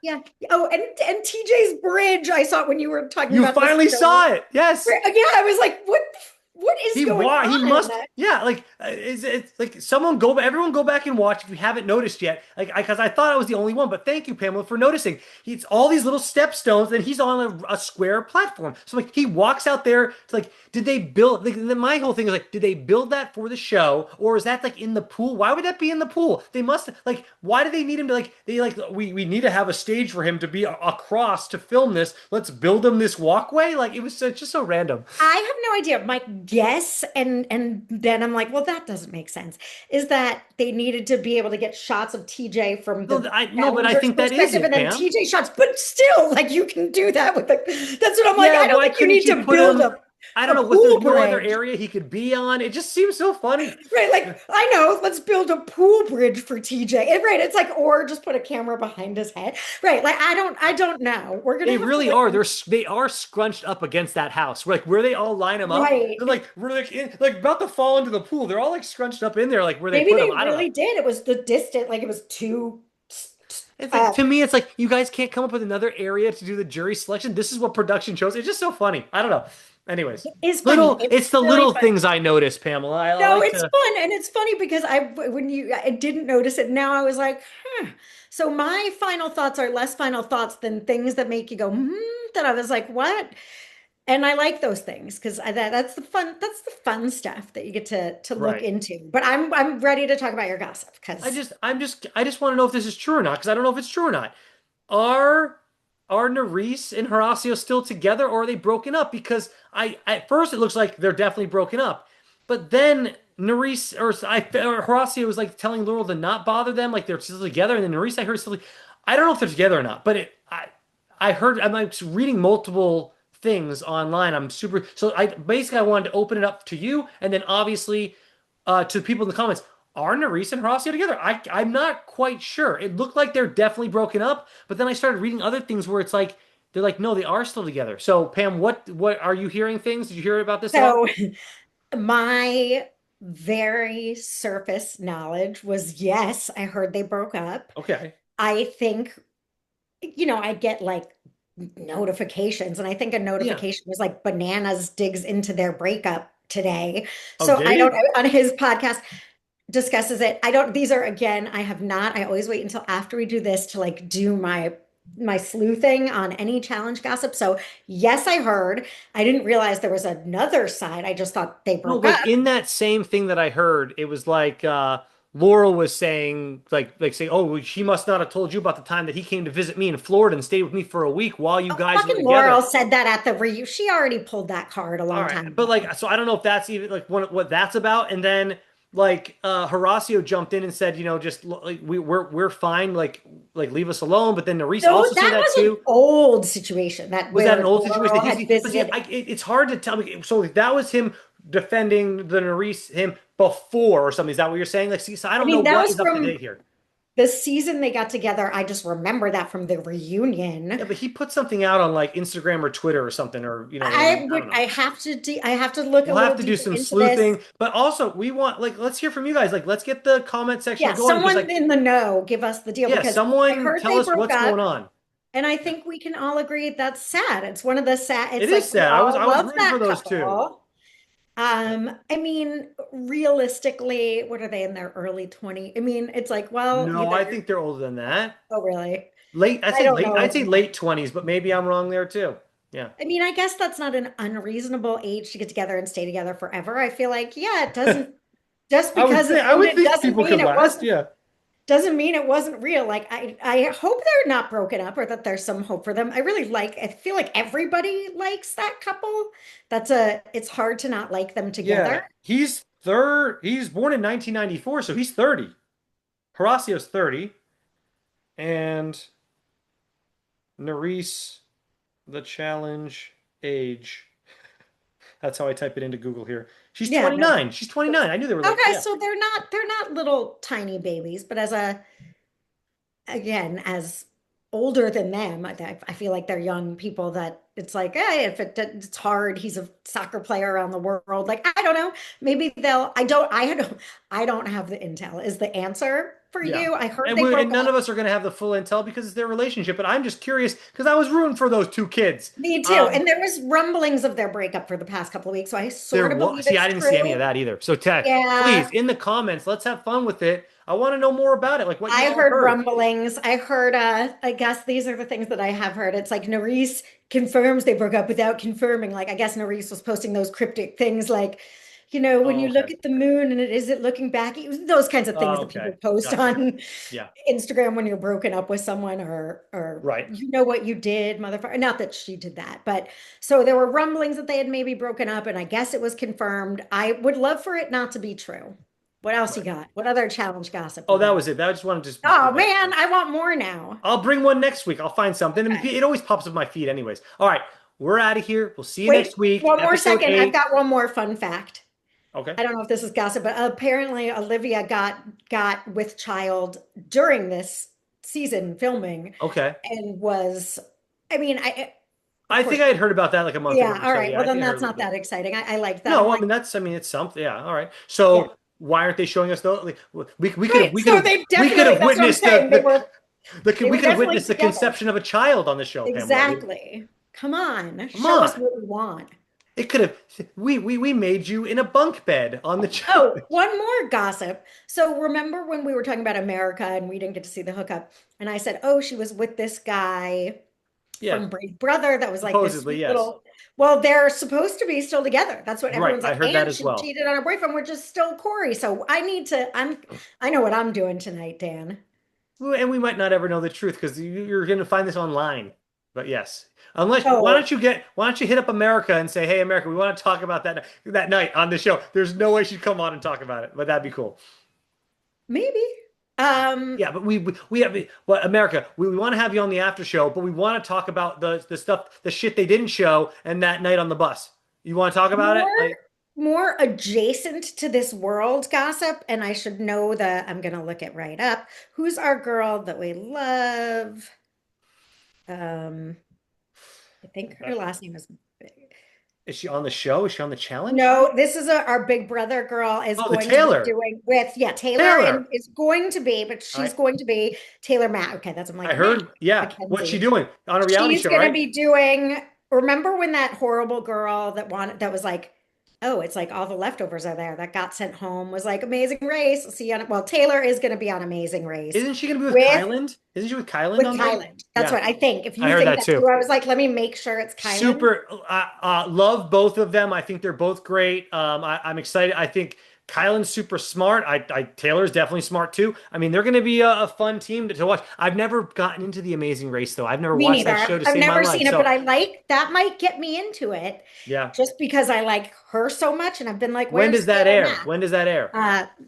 [SPEAKER 2] yeah. Oh, and TJ's bridge. I saw it when you were talking
[SPEAKER 1] You
[SPEAKER 2] about the
[SPEAKER 1] finally
[SPEAKER 2] snow.
[SPEAKER 1] saw it. Yes.
[SPEAKER 2] Yeah, I was like, what is going
[SPEAKER 1] He
[SPEAKER 2] on in
[SPEAKER 1] must
[SPEAKER 2] that?
[SPEAKER 1] yeah like it's like someone go everyone go back and watch if you haven't noticed yet like because I thought I was the only one but thank you Pamela for noticing it's all these little step stones and he's on a square platform so like he walks out there to like did they build like my whole thing is like did they build that for the show or is that like in the pool why would that be in the pool they must like why do they need him to like they like we need to have a stage for him to be across to film this let's build him this walkway like it was just so random.
[SPEAKER 2] I have no idea. My guess, and then I'm like, well, that doesn't make sense, is that they needed to be able to get shots of TJ from
[SPEAKER 1] No,
[SPEAKER 2] the
[SPEAKER 1] I no, but I
[SPEAKER 2] challenger's
[SPEAKER 1] think that is
[SPEAKER 2] perspective
[SPEAKER 1] it,
[SPEAKER 2] and then
[SPEAKER 1] Pam.
[SPEAKER 2] TJ shots, but still, like you can do that with the that's what I'm like.
[SPEAKER 1] Yeah,
[SPEAKER 2] I don't
[SPEAKER 1] why
[SPEAKER 2] think you
[SPEAKER 1] couldn't
[SPEAKER 2] need
[SPEAKER 1] you
[SPEAKER 2] to
[SPEAKER 1] put
[SPEAKER 2] build
[SPEAKER 1] him? I don't
[SPEAKER 2] a
[SPEAKER 1] know. Was there
[SPEAKER 2] pool
[SPEAKER 1] no other
[SPEAKER 2] bridge.
[SPEAKER 1] area he could be on? It just seems so funny.
[SPEAKER 2] Right, like I know, let's build a pool bridge for TJ. Right, it's like, or just put a camera behind his head. Right, like I don't know. We're gonna
[SPEAKER 1] They
[SPEAKER 2] have to
[SPEAKER 1] really
[SPEAKER 2] wait.
[SPEAKER 1] are. They are scrunched up against that house. Like where they all line them up.
[SPEAKER 2] Right.
[SPEAKER 1] They're like we're like like about to fall into the pool. They're all like scrunched up in there, like where they
[SPEAKER 2] Maybe
[SPEAKER 1] put them.
[SPEAKER 2] they
[SPEAKER 1] I don't know.
[SPEAKER 2] really did. It was the distant, like it was too.
[SPEAKER 1] It's like
[SPEAKER 2] Uh,
[SPEAKER 1] to me, it's like you guys can't come up with another area to do the jury selection. This is what production shows. It's just so funny. I don't know. Anyways,
[SPEAKER 2] it is funny.
[SPEAKER 1] it's
[SPEAKER 2] It's
[SPEAKER 1] the
[SPEAKER 2] really
[SPEAKER 1] little
[SPEAKER 2] funny.
[SPEAKER 1] things I notice, Pamela. I
[SPEAKER 2] No,
[SPEAKER 1] like
[SPEAKER 2] it's
[SPEAKER 1] to.
[SPEAKER 2] fun, and it's funny because I didn't notice it. Now I was like, huh. So my final thoughts are less final thoughts than things that make you go, hmm. That I was like, what? And I like those things because that's the fun. That's the fun stuff that you get to look
[SPEAKER 1] Right.
[SPEAKER 2] into. But I'm ready to talk about your gossip
[SPEAKER 1] I
[SPEAKER 2] because
[SPEAKER 1] just I just want to know if this is true or not because I don't know if it's true or not. Are are Nerys and Horacio still together or are they broken up? Because I at first it looks like they're definitely broken up, but then Nerys or Horacio was like telling Laurel to not bother them, like they're still together, and then Nerys I heard still. I don't know if they're together or not, but I heard I'm like reading multiple things online. I'm super so I basically I wanted to open it up to you and then obviously to people in the comments. Are Nerys and Horacio together? I'm not quite sure. It looked like they're definitely broken up, but then I started reading other things where it's like they're like no, they are still together. So Pam, what are you hearing things? Did you hear about this at all?
[SPEAKER 2] so my very surface knowledge was yes, I heard they broke up.
[SPEAKER 1] Okay.
[SPEAKER 2] I think, I get like notifications, and I think a
[SPEAKER 1] Yeah.
[SPEAKER 2] notification was like Bananas digs into their breakup today.
[SPEAKER 1] Oh,
[SPEAKER 2] So
[SPEAKER 1] did
[SPEAKER 2] I don't
[SPEAKER 1] he?
[SPEAKER 2] on his podcast discusses it. I don't, these are again, I have not, I always wait until after we do this to like do my sleuthing on any challenge gossip. So yes, I heard. I didn't realize there was another side. I just thought they
[SPEAKER 1] No,
[SPEAKER 2] broke up.
[SPEAKER 1] like in that same thing that I heard, it was like Laurel was saying like saying, "Oh, well, she must not have told you about the time that he came to visit me in Florida and stayed with me for a week while you
[SPEAKER 2] Oh,
[SPEAKER 1] guys were
[SPEAKER 2] fucking Laurel
[SPEAKER 1] together."
[SPEAKER 2] said that at the reunion. She already pulled that card a
[SPEAKER 1] All
[SPEAKER 2] long
[SPEAKER 1] right,
[SPEAKER 2] time
[SPEAKER 1] but
[SPEAKER 2] ago.
[SPEAKER 1] like, so I don't know if that's even like what that's about. And then like Horacio jumped in and said, you know, just like we're fine, like leave us alone. But then Nerys
[SPEAKER 2] So
[SPEAKER 1] also said
[SPEAKER 2] that
[SPEAKER 1] that
[SPEAKER 2] was an
[SPEAKER 1] too.
[SPEAKER 2] old situation that
[SPEAKER 1] Was that an
[SPEAKER 2] where
[SPEAKER 1] old situation
[SPEAKER 2] Laurel
[SPEAKER 1] that
[SPEAKER 2] had
[SPEAKER 1] but see,
[SPEAKER 2] visited.
[SPEAKER 1] it's hard to tell me. So like, that was him defending the Nerys him before or something. Is that what you're saying? Like, see, so I
[SPEAKER 2] I
[SPEAKER 1] don't know
[SPEAKER 2] mean, that
[SPEAKER 1] what
[SPEAKER 2] was
[SPEAKER 1] is up to
[SPEAKER 2] from
[SPEAKER 1] date here.
[SPEAKER 2] the season they got together. I just remember that from the reunion.
[SPEAKER 1] Yeah, but he put something out on like Instagram or Twitter or something, or you know, and I don't know.
[SPEAKER 2] I have to look a
[SPEAKER 1] We'll have
[SPEAKER 2] little
[SPEAKER 1] to do
[SPEAKER 2] deeper
[SPEAKER 1] some
[SPEAKER 2] into this.
[SPEAKER 1] sleuthing, but also we want like let's hear from you guys. Like, let's get the comment section
[SPEAKER 2] Yeah,
[SPEAKER 1] going because
[SPEAKER 2] someone
[SPEAKER 1] like
[SPEAKER 2] in the know give us the deal
[SPEAKER 1] yeah,
[SPEAKER 2] because I
[SPEAKER 1] someone
[SPEAKER 2] heard
[SPEAKER 1] tell
[SPEAKER 2] they
[SPEAKER 1] us
[SPEAKER 2] broke
[SPEAKER 1] what's
[SPEAKER 2] up,
[SPEAKER 1] going on.
[SPEAKER 2] and I
[SPEAKER 1] Yeah.
[SPEAKER 2] think we can all agree that's sad. It's one of the sad,
[SPEAKER 1] It
[SPEAKER 2] it's
[SPEAKER 1] is
[SPEAKER 2] like we
[SPEAKER 1] sad.
[SPEAKER 2] all
[SPEAKER 1] I was
[SPEAKER 2] love
[SPEAKER 1] rooting for
[SPEAKER 2] that
[SPEAKER 1] those two.
[SPEAKER 2] couple. I mean, realistically, what are they in their early 20s? I mean, it's like, well,
[SPEAKER 1] No, I
[SPEAKER 2] either,
[SPEAKER 1] think they're older than that.
[SPEAKER 2] oh, really? I don't
[SPEAKER 1] Late. I'd
[SPEAKER 2] know.
[SPEAKER 1] say late 20s, but maybe I'm wrong there too. Yeah.
[SPEAKER 2] I mean, I guess that's not an unreasonable age to get together and stay together forever. I feel like, yeah, it doesn't, just because it's
[SPEAKER 1] I would
[SPEAKER 2] ended
[SPEAKER 1] think
[SPEAKER 2] doesn't
[SPEAKER 1] people could
[SPEAKER 2] mean it
[SPEAKER 1] last.
[SPEAKER 2] wasn't,
[SPEAKER 1] Yeah.
[SPEAKER 2] doesn't mean it wasn't real. Like I hope they're not broken up or that there's some hope for them. I really like, I feel like everybody likes that couple. It's hard to not like them
[SPEAKER 1] Yeah,
[SPEAKER 2] together.
[SPEAKER 1] he's third. He's born in 1994, so he's 30. Horacio's 30, and Nerys, the challenge age. That's how I type it into Google here. She's
[SPEAKER 2] Yeah, no.
[SPEAKER 1] 29. She's 29. I knew they were like,
[SPEAKER 2] Okay,
[SPEAKER 1] yeah,
[SPEAKER 2] so they're not little tiny babies, but again, as older than them, I feel like they're young people that it's like, hey, if it's hard, he's a soccer player around the world. Like, I don't know. Maybe I don't have the intel is the answer for
[SPEAKER 1] yeah.
[SPEAKER 2] you. I heard
[SPEAKER 1] And
[SPEAKER 2] they broke
[SPEAKER 1] and none
[SPEAKER 2] up.
[SPEAKER 1] of us are going to have the full intel because it's their relationship. But I'm just curious because I was rooting for those two kids.
[SPEAKER 2] Me too.
[SPEAKER 1] Um,
[SPEAKER 2] And there was rumblings of their breakup for the past couple of weeks, so I
[SPEAKER 1] there
[SPEAKER 2] sort of
[SPEAKER 1] was,
[SPEAKER 2] believe
[SPEAKER 1] see, I
[SPEAKER 2] it's
[SPEAKER 1] didn't see any of
[SPEAKER 2] true.
[SPEAKER 1] that either. So, Tech, please,
[SPEAKER 2] Yeah.
[SPEAKER 1] in the comments, let's have fun with it. I want to know more about it, like what you
[SPEAKER 2] I
[SPEAKER 1] all
[SPEAKER 2] heard
[SPEAKER 1] heard.
[SPEAKER 2] rumblings. I heard, I guess these are the things that I have heard. It's like Nerys confirms they broke up without confirming. Like, I guess Nerys was posting those cryptic things like, when
[SPEAKER 1] Oh,
[SPEAKER 2] you
[SPEAKER 1] okay.
[SPEAKER 2] look at the moon and it isn't looking back, those kinds of things
[SPEAKER 1] Oh,
[SPEAKER 2] that
[SPEAKER 1] okay.
[SPEAKER 2] people post
[SPEAKER 1] Gotcha.
[SPEAKER 2] on
[SPEAKER 1] Yeah.
[SPEAKER 2] Instagram when you're broken up with someone or
[SPEAKER 1] Right.
[SPEAKER 2] you know what you did, motherfucker. Not that she did that, but so there were rumblings that they had maybe broken up, and I guess it was confirmed. I would love for it not to be true. What else you
[SPEAKER 1] Right.
[SPEAKER 2] got? What other challenge gossip
[SPEAKER 1] Oh,
[SPEAKER 2] we
[SPEAKER 1] that
[SPEAKER 2] got?
[SPEAKER 1] was it. That I just wanted to just
[SPEAKER 2] Oh
[SPEAKER 1] yeah.
[SPEAKER 2] man, I want more now.
[SPEAKER 1] I'll bring one next week. I'll find something. And
[SPEAKER 2] Okay.
[SPEAKER 1] it always pops up my feed anyways. All right. We're out of here. We'll see you
[SPEAKER 2] Wait,
[SPEAKER 1] next week.
[SPEAKER 2] one more
[SPEAKER 1] Episode
[SPEAKER 2] second. I've
[SPEAKER 1] 8.
[SPEAKER 2] got one more fun fact.
[SPEAKER 1] Okay.
[SPEAKER 2] I don't know if this is gossip, but apparently Olivia got with child during this season filming
[SPEAKER 1] Okay.
[SPEAKER 2] and was, I mean, of
[SPEAKER 1] I think
[SPEAKER 2] course,
[SPEAKER 1] I had heard about that like a month ago
[SPEAKER 2] yeah.
[SPEAKER 1] or
[SPEAKER 2] All
[SPEAKER 1] so.
[SPEAKER 2] right.
[SPEAKER 1] Yeah,
[SPEAKER 2] Well,
[SPEAKER 1] I
[SPEAKER 2] then
[SPEAKER 1] think I heard a
[SPEAKER 2] that's
[SPEAKER 1] little
[SPEAKER 2] not
[SPEAKER 1] bit.
[SPEAKER 2] that exciting. I like that. I'm
[SPEAKER 1] No,
[SPEAKER 2] like,
[SPEAKER 1] I mean, it's something. Yeah. All right.
[SPEAKER 2] yeah.
[SPEAKER 1] So why aren't they showing us though? Like,
[SPEAKER 2] Right. So they
[SPEAKER 1] we could
[SPEAKER 2] definitely,
[SPEAKER 1] have
[SPEAKER 2] that's what I'm
[SPEAKER 1] witnessed
[SPEAKER 2] saying. They
[SPEAKER 1] we
[SPEAKER 2] were
[SPEAKER 1] could have
[SPEAKER 2] definitely
[SPEAKER 1] witnessed the
[SPEAKER 2] together.
[SPEAKER 1] conception of a child on the show, Pamela.
[SPEAKER 2] Exactly. Come on,
[SPEAKER 1] Come
[SPEAKER 2] show us
[SPEAKER 1] on.
[SPEAKER 2] what we want.
[SPEAKER 1] It could have we made you in a bunk bed on the
[SPEAKER 2] Oh,
[SPEAKER 1] challenge.
[SPEAKER 2] one more gossip. So remember when we were talking about America and we didn't get to see the hookup, and I said, "Oh, she was with this guy
[SPEAKER 1] Yeah,
[SPEAKER 2] from Brave Brother that was like this
[SPEAKER 1] supposedly,
[SPEAKER 2] sweet
[SPEAKER 1] yes.
[SPEAKER 2] little." Well, they're supposed to be still together. That's what
[SPEAKER 1] Right.
[SPEAKER 2] everyone's
[SPEAKER 1] I
[SPEAKER 2] like.
[SPEAKER 1] heard that
[SPEAKER 2] And
[SPEAKER 1] as
[SPEAKER 2] she
[SPEAKER 1] well.
[SPEAKER 2] cheated on her boyfriend, which is still Corey. So I know what I'm doing tonight, Dan.
[SPEAKER 1] Well, and we might not ever know the truth because you're going to find this online. But yes, unless
[SPEAKER 2] Oh,
[SPEAKER 1] why don't you hit up America and say, hey, America, we want to talk about that night on the show. There's no way she'd come on and talk about it, but that'd be cool.
[SPEAKER 2] maybe. Um,
[SPEAKER 1] Yeah, but we have well, America. We want to have you on the after show, but we want to talk about the stuff, the shit they didn't show, and that night on the bus. You want to talk about it?
[SPEAKER 2] more
[SPEAKER 1] Like,
[SPEAKER 2] more adjacent to this world gossip, and I should know I'm gonna look it right up. Who's our girl that we love? Um, I think her last name is
[SPEAKER 1] is she on the show? Is she on the challenge?
[SPEAKER 2] no, this is our big brother girl is
[SPEAKER 1] Oh, the
[SPEAKER 2] going to be
[SPEAKER 1] Taylor.
[SPEAKER 2] doing with, yeah, Taylor and
[SPEAKER 1] Taylor.
[SPEAKER 2] is going to be, but she's
[SPEAKER 1] I
[SPEAKER 2] going to be Taylor Matt. Okay, that's I'm
[SPEAKER 1] I
[SPEAKER 2] like Matt
[SPEAKER 1] heard. Yeah, what's she
[SPEAKER 2] Mackenzie.
[SPEAKER 1] doing on a reality
[SPEAKER 2] She's
[SPEAKER 1] show?
[SPEAKER 2] gonna
[SPEAKER 1] Right?
[SPEAKER 2] be doing, remember when that horrible girl that was like, oh, it's like all the leftovers are there that got sent home was like Amazing Race. See you on, well, Taylor is gonna be on Amazing Race
[SPEAKER 1] Isn't she going to be with
[SPEAKER 2] with
[SPEAKER 1] Kyland? Isn't she with Kyland
[SPEAKER 2] with
[SPEAKER 1] on there?
[SPEAKER 2] Kyland. That's
[SPEAKER 1] Yeah,
[SPEAKER 2] what I think. If
[SPEAKER 1] I
[SPEAKER 2] you
[SPEAKER 1] heard
[SPEAKER 2] think
[SPEAKER 1] that
[SPEAKER 2] that
[SPEAKER 1] too.
[SPEAKER 2] too, I was like, let me make sure it's Kyland.
[SPEAKER 1] Super. Love both of them. I think they're both great. I'm excited. I think Kylan's super smart. Taylor's definitely smart too. I mean, they're going to be a fun team to watch. I've never gotten into the Amazing Race though. I've never
[SPEAKER 2] Me
[SPEAKER 1] watched
[SPEAKER 2] neither.
[SPEAKER 1] that show to
[SPEAKER 2] I've
[SPEAKER 1] save my
[SPEAKER 2] never
[SPEAKER 1] life.
[SPEAKER 2] seen it, but
[SPEAKER 1] So
[SPEAKER 2] I like that might get me into it
[SPEAKER 1] yeah.
[SPEAKER 2] just because I like her so much. And I've been like,
[SPEAKER 1] When
[SPEAKER 2] where's
[SPEAKER 1] does that
[SPEAKER 2] Taylor
[SPEAKER 1] air?
[SPEAKER 2] Matt?
[SPEAKER 1] When does that air?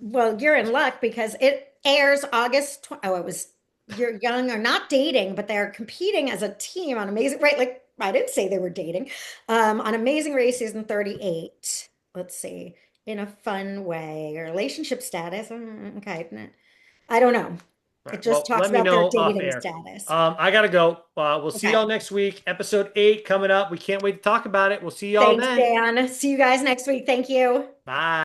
[SPEAKER 2] Well, you're in luck because it airs August. Oh, it was you're young or not dating, but they're competing as a team on Amazing, right? Like I didn't say they were dating. On Amazing Race season 38. Let's see. In a fun way, relationship status. Okay. I don't know.
[SPEAKER 1] All
[SPEAKER 2] It
[SPEAKER 1] right.
[SPEAKER 2] just
[SPEAKER 1] Well,
[SPEAKER 2] talks
[SPEAKER 1] let me
[SPEAKER 2] about their
[SPEAKER 1] know off
[SPEAKER 2] dating
[SPEAKER 1] air.
[SPEAKER 2] status.
[SPEAKER 1] I gotta go. We'll see
[SPEAKER 2] Okay.
[SPEAKER 1] y'all next week. Episode 8 coming up. We can't wait to talk about it. We'll see y'all
[SPEAKER 2] Thanks,
[SPEAKER 1] then.
[SPEAKER 2] Dan. See you guys next week. Thank you.
[SPEAKER 1] Bye.